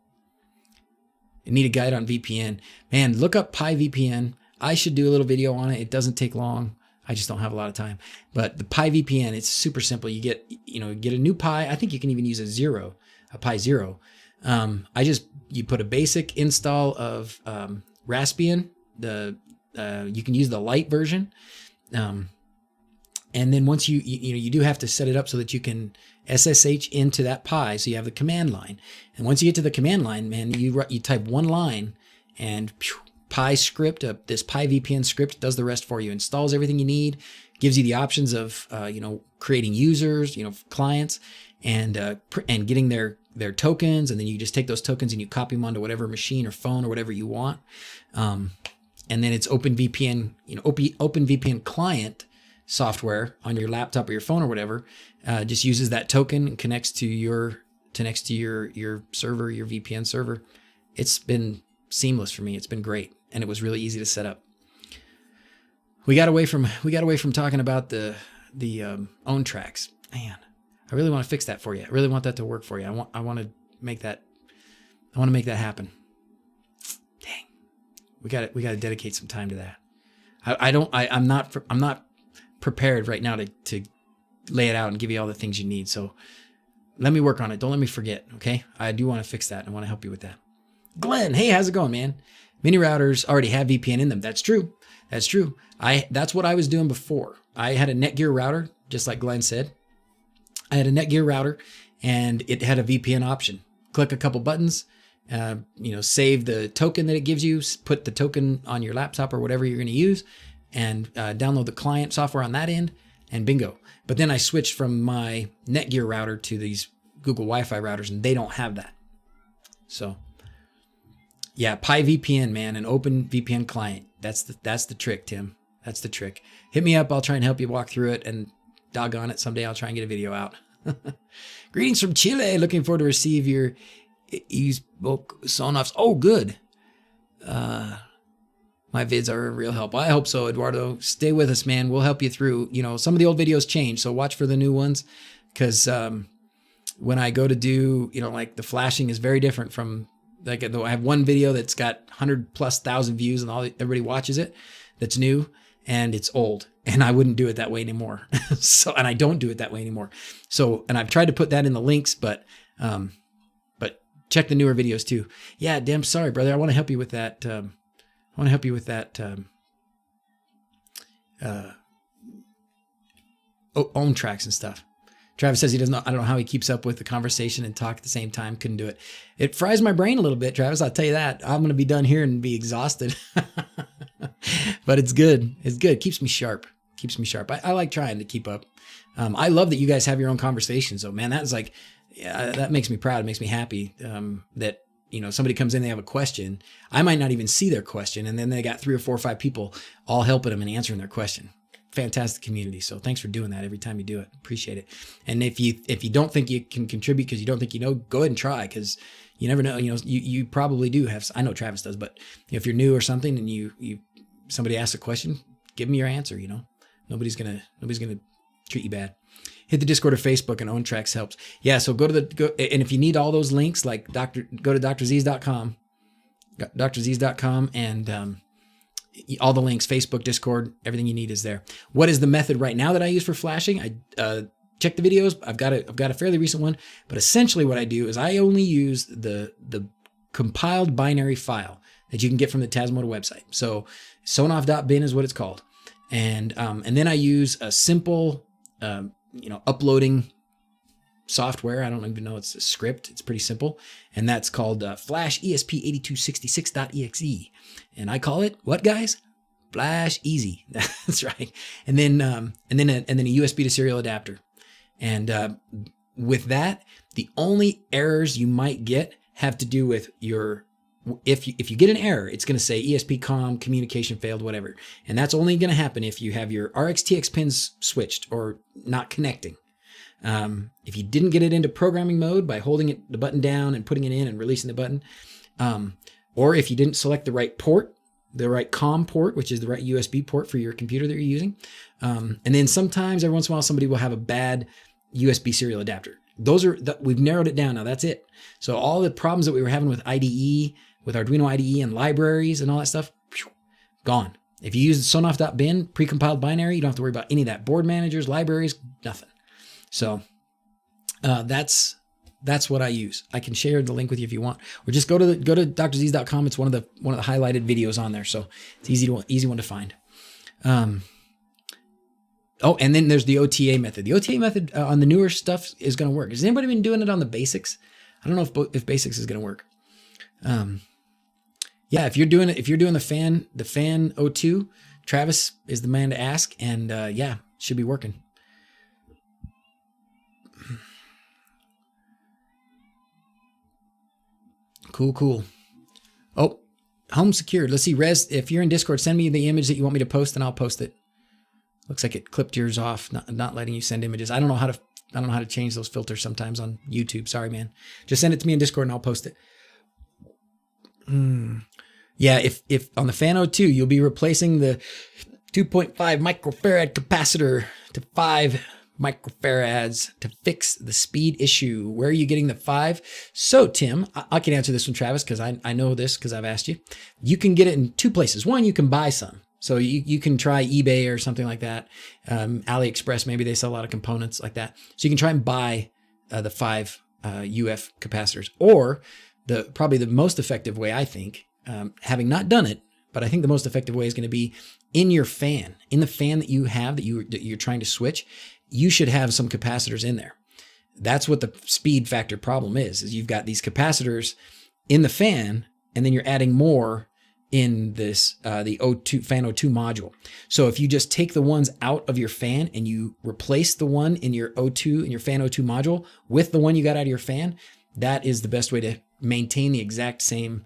I need a guide on VPN. Man, look up Pi VPN. I should do a little video on it. It doesn't take long. I just don't have a lot of time. But the Pi VPN, it's super simple. You get a new Pi. I think you can even use a Pi 0. You put a basic install of Raspbian. You can use the light version. And then once you do have to set it up so that you can SSH into that Pi, so you have the command line. And once you get to the command line, man, you type one line and Pi script, this Pi VPN script does the rest for you. Installs everything you need, gives you the options of creating users, clients, and getting their tokens, and then you just take those tokens and you copy them onto whatever machine or phone or whatever you want. And then it's OpenVPN, OpenVPN client software on your laptop or your phone or whatever, just uses that token and connects to your server, your VPN server. It's been seamless for me. It's been great, and it was really easy to set up. We got away from talking about the own tracks. Man, I really want to fix that for you. I really want that to work for you. I want to make that happen. Dang. We got to dedicate some time to that. I'm not prepared right now to lay it out and give you all the things you need. So let me work on it. Don't let me forget. Okay. I do want to fix that and I want to help you with that. Glenn, hey, how's it going, man? Mini routers already have VPN in them. That's true. That's what I was doing before. I had a Netgear router, just like Glenn said. I had a Netgear router and it had a VPN option. Click a couple buttons, save the token that it gives you, put the token on your laptop or whatever you're going to use, and download the client software on that end, and bingo. But then I switched from my Netgear router to these Google Wi-Fi routers, and they don't have that. So, yeah, PyVPN, man, an open VPN client. That's the trick, Tim. That's the trick. Hit me up. I'll try and help you walk through it, and doggone it, someday I'll try and get a video out. Greetings from Chile. Looking forward to receive your ebook Sonoffs. Oh, good. My vids are a real help. I hope so, Eduardo. Stay with us, man. We'll help you through. Some of the old videos change, so watch for the new ones. Because when I go to do, like the flashing is very different from, like, I have one video that's got 100,000+ views and everybody watches it. That's new and it's old, and I wouldn't do it that way anymore. And I don't do it that way anymore. So, and I've tried to put that in the links, but check the newer videos too. Yeah, damn sorry, brother. I want to help you with that. Own tracks and stuff. Travis says he doesn't know. I don't know how he keeps up with the conversation and talk at the same time. Couldn't do it. It fries my brain a little bit, Travis. I'll tell you that. I'm going to be done here and be exhausted. But it's good. It's good. Keeps me sharp. I like trying to keep up. I love that you guys have your own conversations. So, man, that's like, yeah, that makes me proud. It makes me happy that, somebody comes in, they have a question. I might not even see their question. And then they got 3 or 4 or 5 people all helping them and answering their question. Fantastic community. So thanks for doing that every time you do it. Appreciate it. And if you don't think you can contribute because you don't think go ahead and try, because you never know. You probably do have. I know Travis does, but if you're new or something and somebody asks a question, give them your answer. Nobody's gonna treat you bad. Hit the Discord or Facebook, and OwnTracks helps. Yeah, so go and if you need all those links, like go to drz's.com, and all the links, Facebook, Discord, everything you need is there. What is the method right now that I use for flashing? I check the videos. I've got a fairly recent one, but essentially what I do is I only use the compiled binary file that you can get from the Tasmota website. So sonoff.bin is what it's called, and then I use a simple uploading software. I don't even know, it's a script. It's pretty simple. And that's called Flash ESP8266.exe. And I call it, what, guys? Flash Easy. That's right. And then a USB to serial adapter. And with that, the only errors you might get have to do with if you get an error, it's going to say ESP-COM, communication failed, whatever. And that's only going to happen if you have your RxTX pins switched or not connecting. If you didn't get it into programming mode by holding the button down and putting it in and releasing the button, or if you didn't select the right port, the right COM port, which is the right USB port for your computer that you're using. And then sometimes every once in a while, somebody will have a bad USB serial adapter. We've narrowed it down now. That's it. So all the problems that we were having with IDE, with Arduino IDE and libraries and all that stuff, gone. If you use sonoff.bin, precompiled binary, you don't have to worry about any of that. Board managers, libraries, nothing. So that's what I use. I can share the link with you if you want, or just go to drz's.com. It's one of the highlighted videos on there, so it's easy one to find. And then there's the OTA method. The OTA method on the newer stuff is going to work. Has anybody been doing it on the basics? I don't know if basics is going to work. Yeah, if you're doing the fan O2, Travis is the man to ask, and yeah, should be working. Cool. Oh, home secured. Let's see, Rez, if you're in Discord, send me the image that you want me to post and I'll post it. Looks like it clipped yours off, not letting you send images. I don't know how to change those filters sometimes on YouTube. Sorry, man. Just send it to me in Discord and I'll post it. Yeah, if on the Fan 02, you'll be replacing the 2.5 microfarad capacitor to 5 microfarads to fix the speed issue. Where are you getting the 5? So, Tim, I can answer this one, Travis, because I know this because I've asked you. You can get it in 2 places. One, you can buy some. So you can try eBay or something like that. AliExpress, maybe they sell a lot of components like that. So you can try and buy the 5 UF capacitors. Or probably the most effective way, I think, having not done it, but I think the most effective way is going to be in your fan, in the fan that you have that you're trying to switch. You should have some capacitors in there. That's what the speed factor problem is you've got these capacitors in the fan, and then you're adding more in this the O2 fan O2 module. So if you just take the ones out of your fan and you replace the one in your O2 in your fan O2 module with the one you got out of your fan, that is the best way to maintain the exact same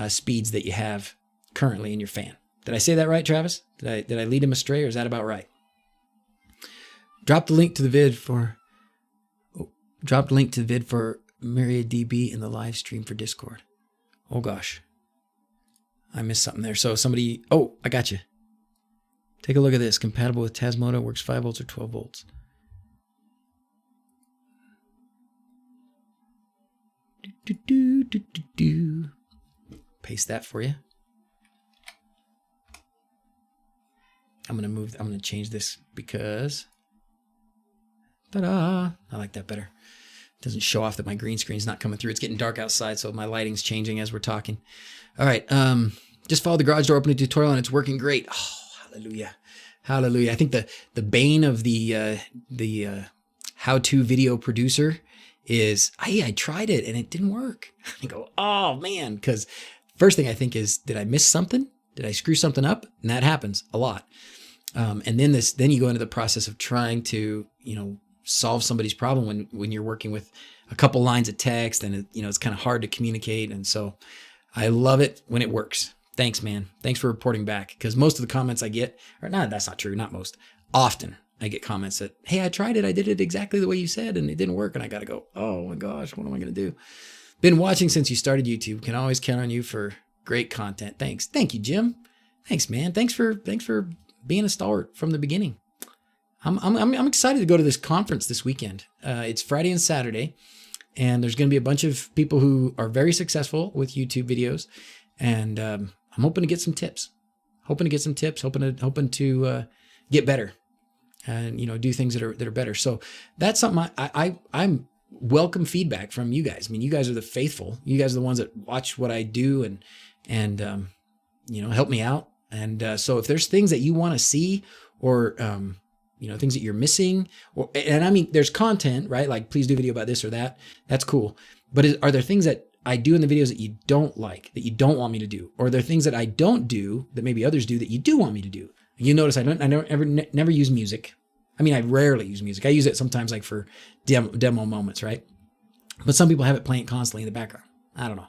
speeds that you have currently in your fan. Did I say that right, Travis? Did I lead him astray, or is that about right? Drop the link to the vid for MariaDB in the live stream for Discord. Oh gosh, I missed something there. So somebody, I got you. Take a look at this. Compatible with Tasmodo, works 5 volts or 12 volts. Paste that for you. I'm going to change this because, ta-da, I like that better. It doesn't show off that my green screen's not coming through. It's getting dark outside, so my lighting's changing as we're talking. All right, just followed the garage door opening tutorial, and it's working great. Oh, hallelujah. Hallelujah. I think the bane of the how-to video producer is, hey, I tried it, and it didn't work. I go, oh, man, because first thing I think is, did I miss something? Did I screw something up? And that happens a lot. And then you go into the process of trying to, solve somebody's problem when you're working with a couple lines of text, and it's kind of hard to communicate. And so I love it when it works. Thanks, man. Thanks for reporting back, because most of the comments I get, that's not true. Not most. Often I get comments that, hey, I tried it. I did it exactly the way you said, and it didn't work. And I got to go, oh my gosh, what am I going to do? Been watching since you started YouTube. Can always count on you for great content. Thanks. Thank you, Jim. Thanks, man. Thanks for being a stalwart from the beginning. I'm excited to go to this conference this weekend. It's Friday and Saturday, and there's going to be a bunch of people who are very successful with YouTube videos, and I'm hoping to get some tips. Hoping to get better, and do things that are better. So that's something I'm welcome feedback from you guys. I mean, you guys are the faithful. You guys are the ones that watch what I do and help me out. And so if there's things that you want to see, or things that you're missing, and I mean, there's content, right? Like, please do a video about this or that. That's cool. But are there things that I do in the videos that you don't like, that you don't want me to do? Or are there things that I don't do that maybe others do that you do want me to do? You notice I never use music. I mean, I rarely use music. I use it sometimes, like for demo moments, right? But some people have it playing constantly in the background. I don't know.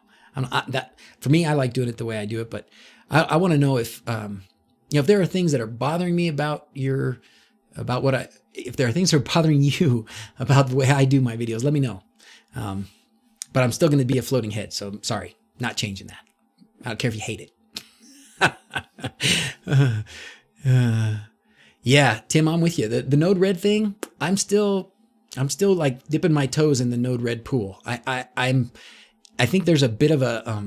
For me, I like doing it the way I do it. But I want to know if if there are things that are bothering me if there are things that are bothering you about the way I do my videos, let me know. But I'm still going to be a floating head, so sorry, not changing that. I don't care if you hate it. Yeah, Tim, I'm with you. The Node Red thing, I'm still like dipping my toes in the Node Red pool. I think there's a bit of a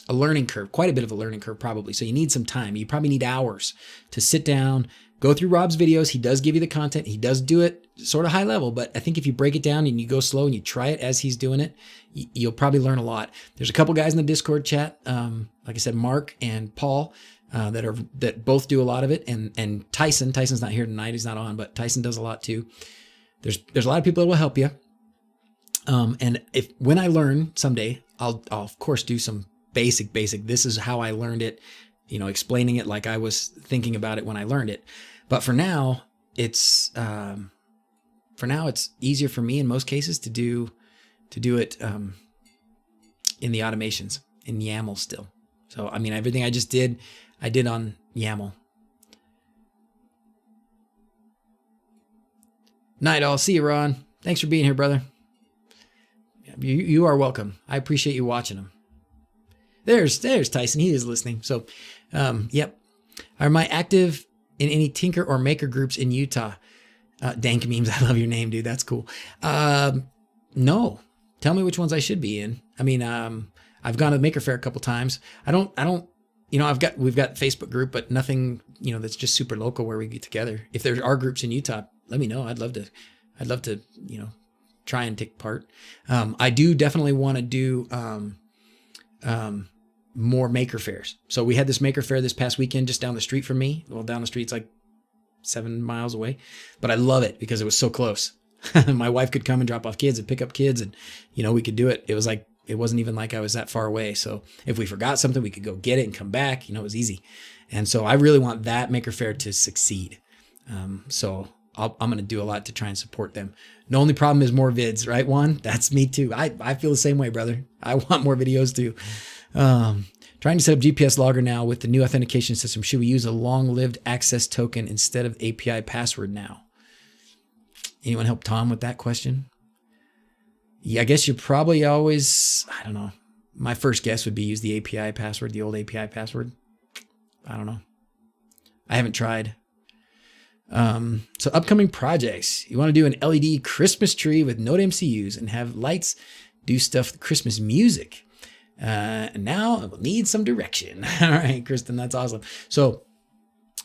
learning curve, quite a bit of a learning curve probably. So you need some time. You probably need hours to sit down, go through Rob's videos. He does give you the content. He does do it sort of high level, but I think if you break it down and you go slow and you try it as he's doing it, you'll probably learn a lot. There's a couple guys in the Discord chat, like I said, Mark and Paul, that both do a lot of it, and Tyson's not here tonight. He's not on, but Tyson does a lot too. There's a lot of people that will help you. And when I learn someday, I'll of course do some basic. This is how I learned it, explaining it like I was thinking about it when I learned it. But for now, it's easier for me in most cases to do it in the automations in YAML still. So I mean, everything I just did, I did on YAML. Night all. See you, Ron. Thanks for being here, brother. You are welcome. I appreciate you watching them. There's Tyson. He is listening. So, yep. Are my active in any Tinker or Maker groups in Utah? Dank Memes, I love your name, dude. That's cool. No. Tell me which ones I should be in. I mean, I've gone to the Maker Faire a couple times. I don't, you know, we've got Facebook group, but nothing, you know, that's just super local where we get together. If there are groups in Utah, let me know. I'd love to, you know, try and take part. I do definitely want to do, more Maker Fairs. So we had this Maker Faire this past weekend just down the street from me. Well, down the street, it's like 7 miles away, but I love it because it was so close. My wife could come and drop off kids and pick up kids, and, you know, we could do it. It was like, it wasn't even like I was that far away. So if we forgot something, we could go get it and come back. You know, it was easy. And so I really want that Maker Faire to succeed. So I'm going to do a lot to try and support them. The only problem is more vids, right, Juan? That's me too. I feel the same way, brother. I want more videos too. Trying to set up GPS logger now with the new authentication system. Should we use a long-lived access token instead of API password now? Anyone help Tom with that question? Yeah, I guess you probably always, I don't know. My first guess would be use the API password, the old API password. I don't know. I haven't tried. So upcoming projects. You want to do an LED Christmas tree with Node MCUs and have lights do stuff with Christmas music. And now I will need some direction. All right, Kristen, that's awesome. So,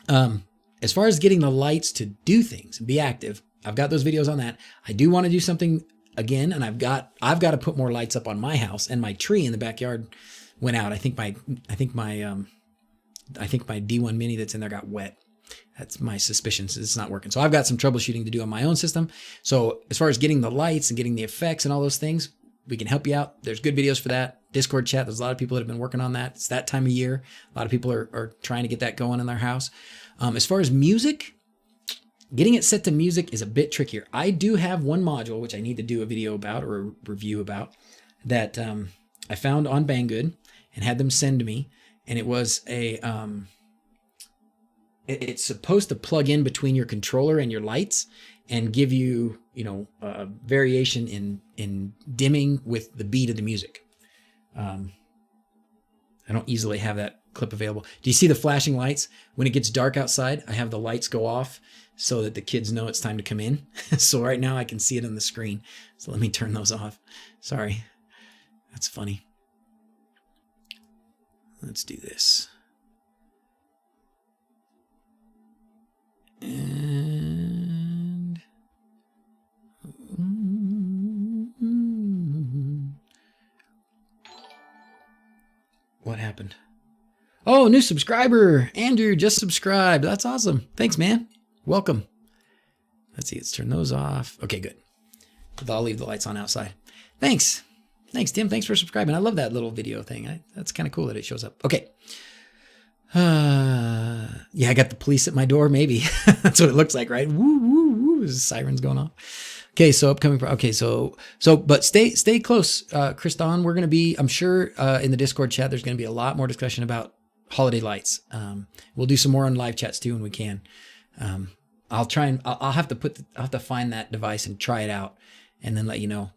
as far as getting the lights to do things and be active, I've got those videos on that. I do want to do something again, and I've got to put more lights up on my house, and my tree in the backyard went out. I think my D1 Mini that's in there got wet. That's my suspicion. It's not working. So I've got some troubleshooting to do on my own system. So as far as getting the lights and getting the effects and all those things, we can help you out. There's good videos for that. Discord chat. There's a lot of people that have been working on that. It's that time of year. A lot of people are trying to get that going in their house. As far as music, getting it set to music is a bit trickier. I do have one module, which I need to do a video about or a review about, that I found on Banggood and had them send to me. And it was a, it's supposed to plug in between your controller and your lights and give you, you know, a variation in dimming with the beat of the music. I don't easily have that clip available. Do you see the flashing lights? When it gets dark outside, I have the lights go off so that the kids know it's time to come in. So right now I can see it on the screen. So let me turn those off. Sorry. That's funny. Let's do this. And what happened? Oh, new subscriber. Andrew just subscribed. That's awesome. Thanks, man. Welcome. Let's see. Let's turn those off. Okay, good. I'll leave the lights on outside. Thanks. Thanks, Tim. Thanks for subscribing. I love that little video thing. That's kind of cool that it shows up. Okay. Yeah, I got the police at my door. Maybe that's what it looks like, right? Woo, woo, woo. There's sirens going off. Okay, so upcoming. Okay, but stay close, Kriston. We're gonna be, I'm sure, in the Discord chat. There's gonna be a lot more discussion about holiday lights. We'll do some more on live chats too when we can. I'll try and I'll have to find that device and try it out, and then let you know.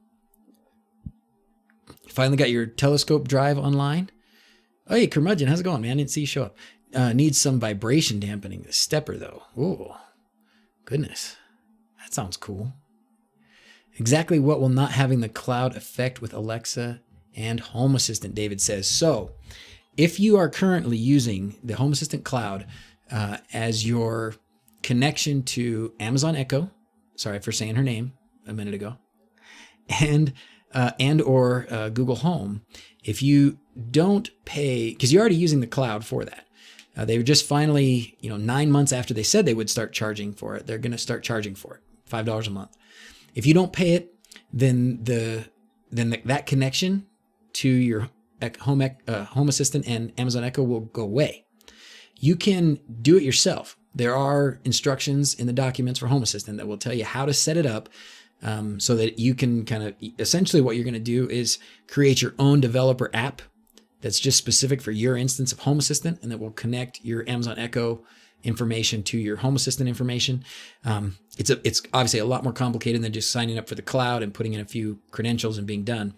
Finally got your telescope drive online. Oh, hey, Curmudgeon, how's it going, man? I didn't see you show up. Needs some vibration dampening. The stepper, though. Oh, goodness. That sounds cool. Exactly what will not having the cloud affect with Alexa and Home Assistant, David says. So, if you are currently using the Home Assistant cloud as your connection to Amazon Echo, sorry for saying her name a minute ago, and or Google Home, if you don't pay, because you're already using the cloud for that. They were just finally, 9 months after they said they would start charging for it, they're going to start charging for it, $5 a month. If you don't pay it, then that connection to your Home Assistant and Amazon Echo will go away. You can do it yourself. There are instructions in the documents for Home Assistant that will tell you how to set it up. So that you can essentially what you're going to do is create your own developer app that's just specific for your instance of Home Assistant, and that will connect your Amazon Echo information to your Home Assistant information. It's obviously a lot more complicated than just signing up for the cloud and putting in a few credentials and being done.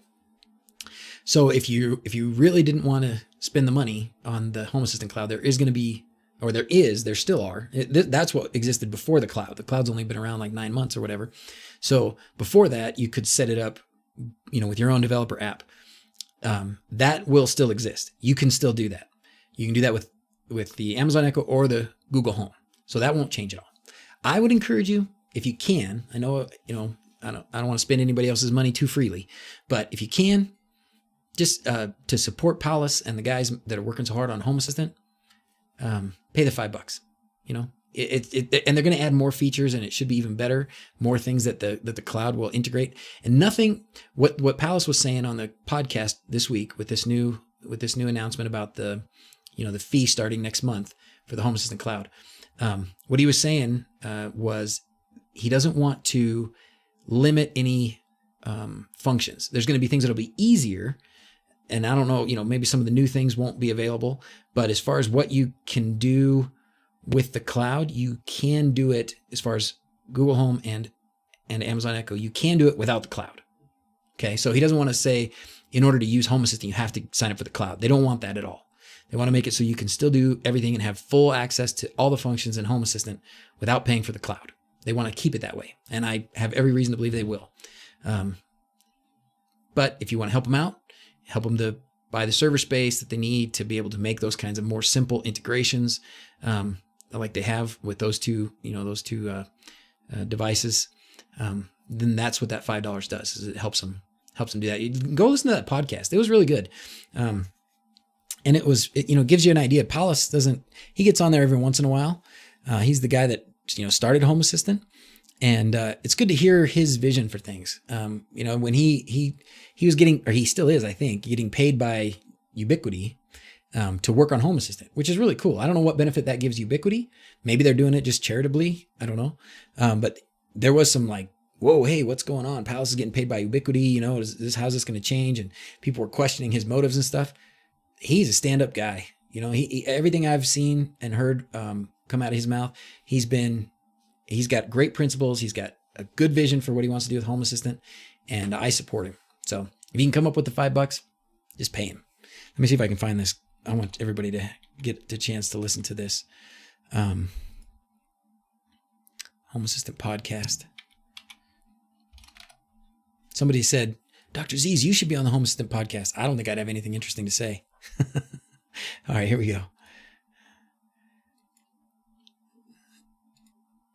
So if you really didn't want to spend the money on the Home Assistant cloud, there is going to be or there still are. That's what existed before the cloud. The cloud's only been around like 9 months or whatever. So before that, you could set it up, with your own developer app. That will still exist. You can still do that. You can do that with the Amazon Echo or the Google Home. So that won't change at all. I would encourage you, if you can, I know, I don't want to spend anybody else's money too freely, but if you can, just to support Palace and the guys that are working so hard on Home Assistant, pay the $5. And they're going to add more features, and it should be even better. More things that the cloud will integrate, and nothing. What Palace was saying on the podcast this week with this new announcement about the fee starting next month for the Home Assistant cloud. What he was saying was he doesn't want to limit any functions. There's going to be things that'll be easier. And I don't know, maybe some of the new things won't be available, but as far as what you can do with the cloud, you can do it as far as Google Home and Amazon Echo. You can do it without the cloud. Okay. So he doesn't want to say in order to use Home Assistant, you have to sign up for the cloud. They don't want that at all. They want to make it so you can still do everything and have full access to all the functions in Home Assistant without paying for the cloud. They want to keep it that way. And I have every reason to believe they will. But if you want to help them out, help them to buy the server space that they need to be able to make those kinds of more simple integrations, like they have with those two devices. Then that's what that $5 does. Is it helps them do that. You can go listen to that podcast. It was really good. And it gives you an idea. Palace he gets on there every once in a while. He's the guy that, started Home Assistant. And it's good to hear his vision for things. When he was getting, or he still is, I think, getting paid by Ubiquiti to work on Home Assistant, which is really cool. I don't know what benefit that gives Ubiquiti. Maybe they're doing it just charitably. I don't know. But there was some like, whoa, hey, what's going on? Palace is getting paid by Ubiquiti. How's this going to change? And people were questioning his motives and stuff. He's a stand-up guy. He everything I've seen and heard come out of his mouth, he's got great principles. He's got a good vision for what he wants to do with Home Assistant, and I support him. So if you can come up with the $5, just pay him. Let me see if I can find this. I want everybody to get the chance to listen to this Home Assistant podcast. Somebody said, Dr. Z's, you should be on the Home Assistant podcast. I don't think I'd have anything interesting to say. All right, here we go.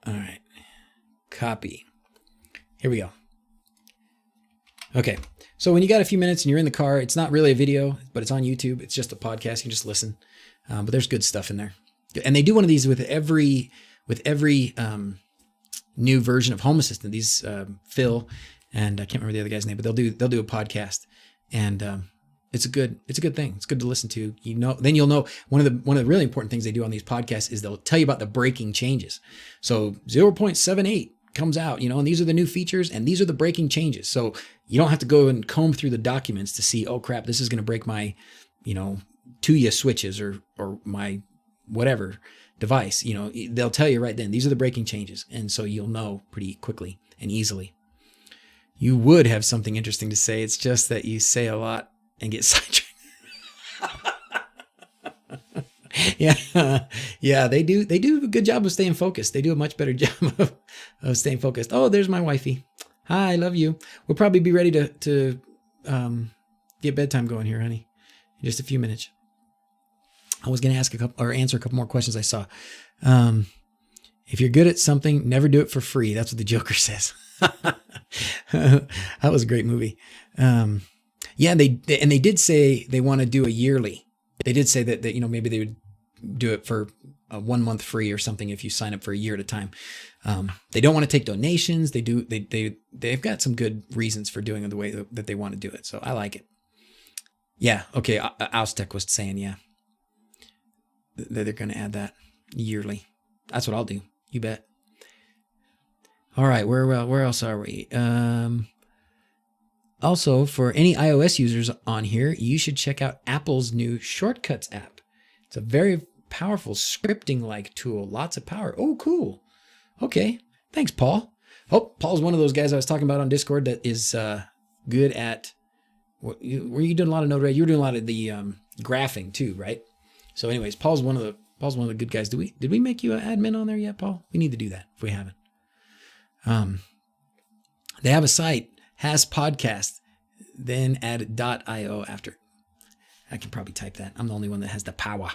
All right. Copy. Here we go. Okay. So when you got a few minutes and you're in the car, it's not really a video, but it's on YouTube. It's just a podcast. You can just listen. But there's good stuff in there. And they do one of these with every new version of Home Assistant. These Phil and I can't remember the other guy's name, but they'll do a podcast, and it's a good thing. It's good to listen to. Then you'll know one of the really important things they do on these podcasts is they'll tell you about the breaking changes. So 0.78 comes out, and these are the new features and these are the breaking changes. So you don't have to go and comb through the documents to see, oh crap, this is going to break my, Tuya switches or my whatever device. They'll tell you right then, these are the breaking changes. And so you'll know pretty quickly and easily. You would have something interesting to say. It's just that you say a lot and get sidetracked. Yeah, they do a good job of staying focused. They do a much better job of staying focused. Oh, there's my wifey. Hi, I love you. We'll probably be ready to get bedtime going here, honey, in just a few minutes. I was going to answer a couple more questions I saw. If you're good at something, never do it for free. That's what the Joker says. That was a great movie. Yeah, they did say they want to do a yearly. They did say that maybe they would do it for a 1 month free or something if you sign up for a year at a time. They don't want to take donations. They've got some good reasons for doing it the way that they want to do it. So I like it. Yeah. Okay. Austek was saying, yeah, they're going to add that yearly. That's what I'll do. You bet. All right. Where else are we? Also, for any iOS users on here, you should check out Apple's new Shortcuts app. It's a very powerful scripting-like tool. Lots of power. Oh, cool. Okay. Thanks, Paul. Oh, Paul's one of those guys I was talking about on Discord that is good at... Were you doing a lot of Node-RED? You were doing a lot of the graphing too, right? So anyways, Paul's one of Paul's one of the good guys. Did we make you an admin on there yet, Paul? We need to do that if we haven't. They have a site, has podcast, then add .io after. I can probably type that. I'm the only one that has the power.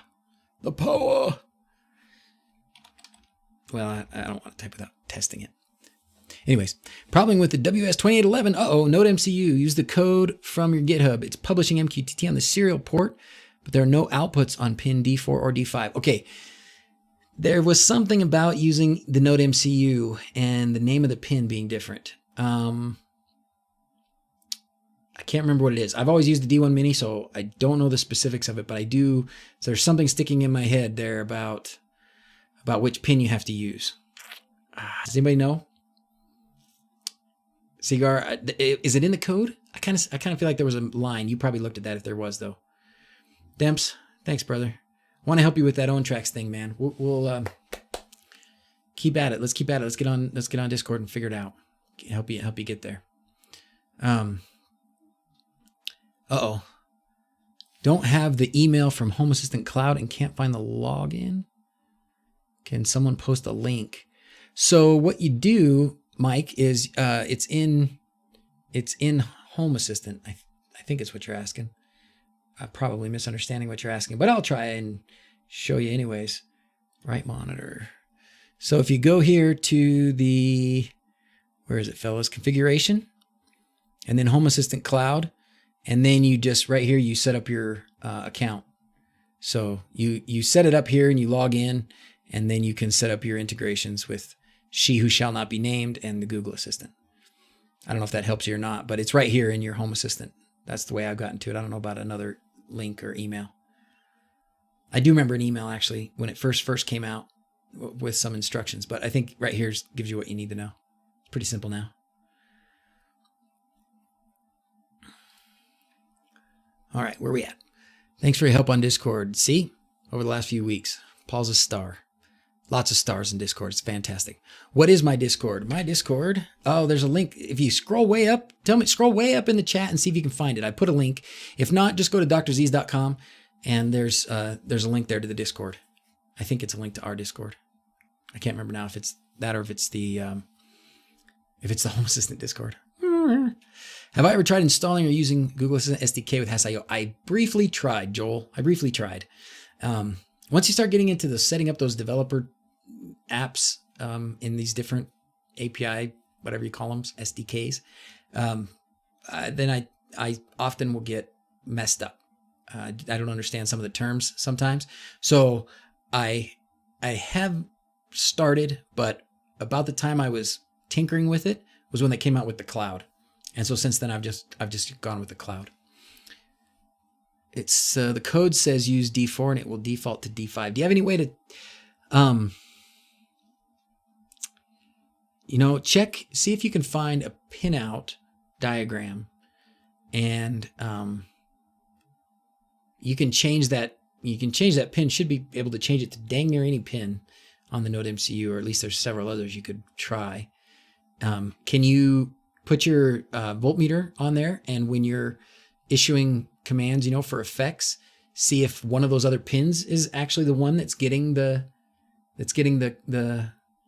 The power. Well, I don't want to type without testing it. Anyways, problem with the WS2811. Node MCU. Use the code from your GitHub. It's publishing MQTT on the serial port, but there are no outputs on pin D4 or D5. Okay. There was something about using the Node MCU and the name of the pin being different. I can't remember what it is. I've always used the D1 Mini, so I don't know the specifics of it, but I do. So there's something sticking in my head there about which pin you have to use. Does anybody know? Cigar, is it in the code? I kind of feel like there was a line. You probably looked at that if there was, though. Demps, thanks, brother. I want to help you with that own tracks thing, man. We'll keep at it. Let's keep at it. Let's get on Discord and figure it out. Help you get there. Don't have the email from Home Assistant Cloud and can't find the login. Can someone post a link? So what you do, Mike, is it's in Home Assistant. I think it's what you're asking. I'm probably misunderstanding what you're asking, but I'll try and show you anyways. Right monitor. So if you go here to the, where is it, fellas? Configuration, and then Home Assistant Cloud, and then you just right here you set up your account. So you set it up here and you log in, and then you can set up your integrations with She Who Shall Not Be Named and the Google Assistant. I don't know if that helps you or not, but it's right here in your Home Assistant. That's the way I've gotten to it. I don't know about another link or email. I do remember an email actually when it first came out with some instructions, but I think right here gives you what you need to know. It's pretty simple now. All right, where are we at? Thanks for your help on Discord. See, over the last few weeks, Paul's a star. Lots of stars in Discord. It's fantastic. What is my Discord? My Discord. Oh, there's a link. If you scroll way up, scroll way up in the chat and see if you can find it. I put a link. If not, just go to drz's.com and there's a link there to the Discord. I think it's a link to our Discord. I can't remember now if it's that or if it's the Home Assistant Discord. Have I ever tried installing or using Google Assistant SDK with Hass.io? I briefly tried, Joel. I briefly tried. Once you start getting into the setting up those developer apps in these different API, whatever you call them, SDKs, then I often will get messed up. I don't understand some of the terms sometimes. So I have started, but about the time I was tinkering with it was when they came out with the cloud. And so since then I've just gone with the cloud. It's the code says use D4 and it will default to D5. Do you have any way to see if you can find a pinout diagram and you can change that pin. Should be able to change it to dang near any pin on the Node MCU, or at least there's several others you could try. Can you put your voltmeter on there, and when you're issuing commands, for effects, see if one of those other pins is actually the one that's getting the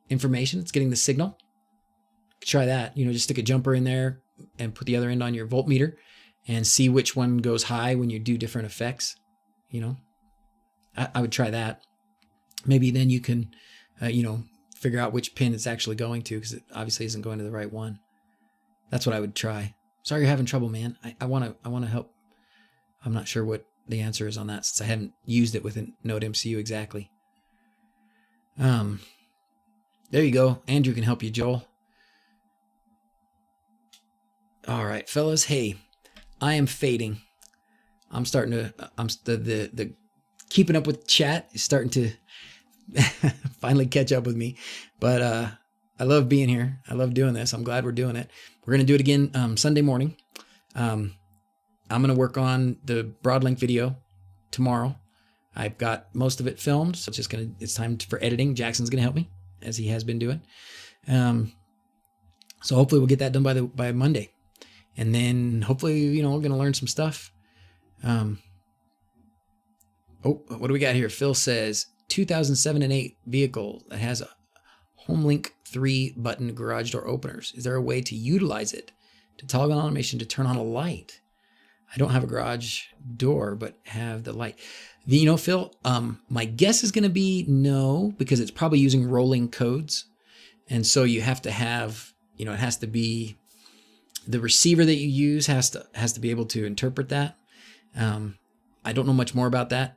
information, it's getting the signal? Try that. Just stick a jumper in there and put the other end on your voltmeter and see which one goes high when you do different effects. I would try that. Maybe then you can, figure out which pin it's actually going to, because it obviously isn't going to the right one. That's what I would try. Sorry you're having trouble, man. I want to help. I'm not sure what the answer is on that since I haven't used it with a Node MCU exactly. There you go. Andrew can help you, Joel. All right, fellas. Hey, I am fading. I'm starting to. The keeping up with chat is starting to finally catch up with me. But I love being here. I love doing this. I'm glad we're doing it. We're gonna do it again Sunday morning. I'm gonna work on the Broadlink video tomorrow. I've got most of it filmed, so it's time for editing. Jackson's gonna help me, as he has been doing. So hopefully we'll get that done by Monday. And then hopefully, we're going to learn some stuff. What do we got here? Phil says, 2007 and 8 vehicle that has a HomeLink 3 button garage door openers. Is there a way to utilize it to toggle on automation to turn on a light? I don't have a garage door, but have the light. You know, Phil, my guess is going to be no, because it's probably using rolling codes. And so you have to have, you know, it has to be, the receiver that you use has to be able to interpret that. I don't know much more about that.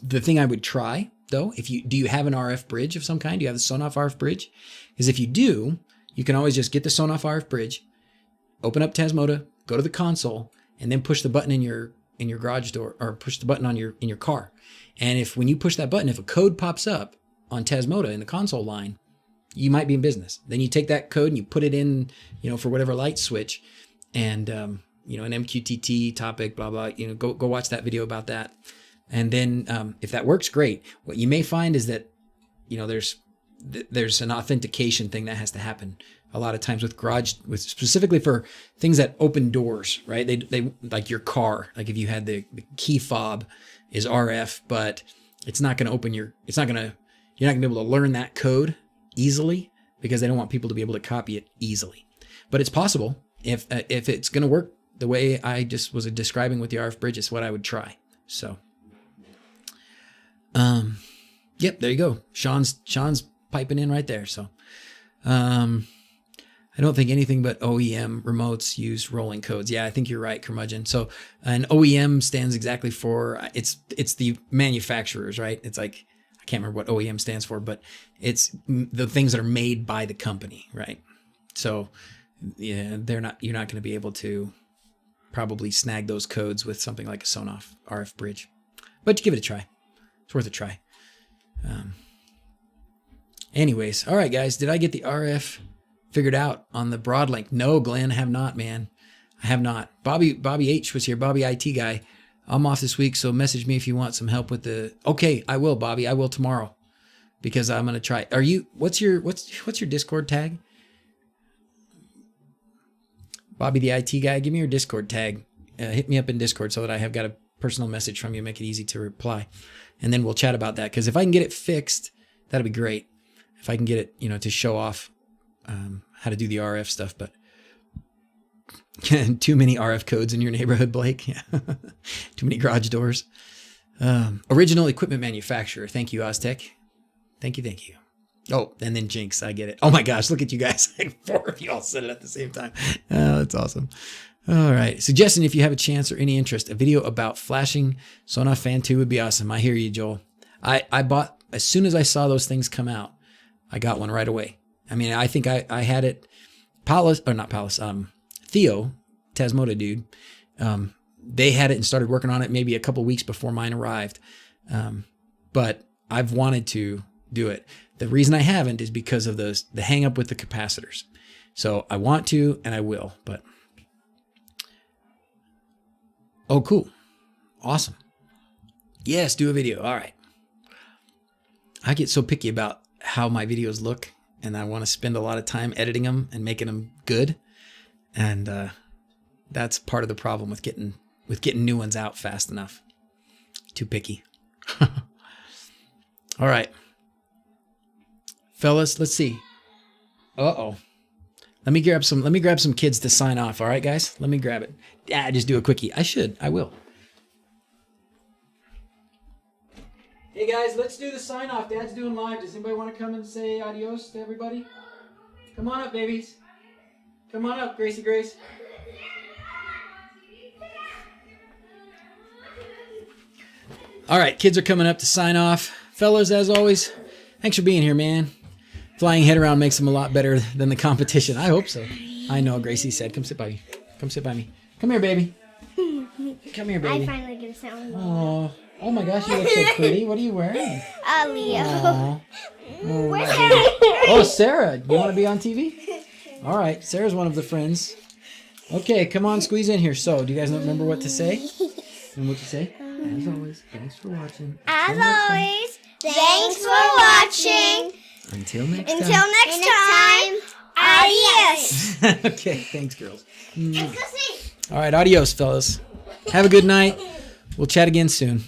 The thing I would try, though, do you have an RF bridge of some kind? Do you have the Sonoff RF bridge? Because if you do, you can always just get the Sonoff RF bridge, open up Tasmota, go to the console, and then push the button in your garage door, or push the button in your car. And when you push that button, if a code pops up on Tasmota in the console line, you might be in business. Then you take that code and you put it in, you know, for whatever light switch, and you know, an MQTT topic, blah blah. You know, go watch that video about that. And then if that works, great. What you may find is that, you know, there's an authentication thing that has to happen a lot of times with specifically for things that open doors, right? They like your car, like if you had the key fob is RF, but it's not going to open you're not going to be able to learn that code easily because they don't want people to be able to copy it easily. But it's possible if it's going to work the way I just was describing with the RF bridge, is what I would try. So, yep, there you go. Sean's piping in right there. So, I don't think anything but OEM remotes use rolling codes. Yeah, I think you're right, Curmudgeon. So an OEM stands exactly for, it's the manufacturers, right? It's like, I can't remember what OEM stands for, but it's the things that are made by the company, right? So yeah, you're not going to be able to probably snag those codes with something like a Sonoff RF bridge, but you give it a try. It's worth a try. Anyways, all right, guys, did I get the RF figured out on the Broadlink? No, Glenn, I have not, man. I have not. Bobby H was here, Bobby IT guy. I'm off this week, so message me if you want some help with the. Okay, I will, Bobby. I will tomorrow, because I'm gonna try. Are you? What's your Discord tag? Bobby the IT guy, give me your Discord tag. Hit me up in Discord so that I have got a personal message from you. Make it easy to reply, and then we'll chat about that. Because if I can get it fixed, that'd be great. If I can get it, you know, to show off how to do the RF stuff, but too many RF codes in your neighborhood, Blake. Yeah. Too many garage doors. Original equipment manufacturer. Thank you, Oztech. Thank you. Oh, and then Jinx. I get it. Oh my gosh, look at you guys. Like 4 of you all said it at the same time. Oh, that's awesome. All right. Suggesting, if you have a chance or any interest, a video about flashing Sonoff Fan 2 would be awesome. I hear you, Joel. I bought, as soon as I saw those things come out, I got one right away. I mean, I think I had it, Theo, Tasmota dude, they had it and started working on it maybe a couple weeks before mine arrived. But I've wanted to do it. The reason I haven't is because of the hang up with the capacitors. So I want to, and I will, but. Oh, cool. Awesome. Yes, do a video. All right. I get so picky about how my videos look, and I want to spend a lot of time editing them and making them good. And that's part of the problem with getting new ones out fast enough. Too picky. All right. Fellas, let's see. Uh-oh. Let me grab some kids to sign off. All right, guys? Let me grab it. Yeah, just do a quickie. I will. Hey guys, let's do the sign off. Dad's doing live. Does anybody want to come and say adios to everybody? Come on up, babies. Come on up, Gracie Grace. All right, kids are coming up to sign off. Fellas, as always, thanks for being here, man. Flying head around makes them a lot better than the competition. I hope so. I know, Gracie said. Come sit by me. Come sit by me. Come here, baby. Come here, baby. I finally get a sound. Oh my gosh, you look so pretty. What are you wearing? A Leo. Where's Sarah? Oh, Sarah. You want to be on TV? All right. Sarah's one of the friends. Okay, come on, squeeze in here. So, do you guys remember what to say? Remember what to say? As always, thanks for watching. As always, thanks for watching. Until next time, adios. Okay, thanks, girls. All right, adios, fellas. Have a good night. We'll chat again soon.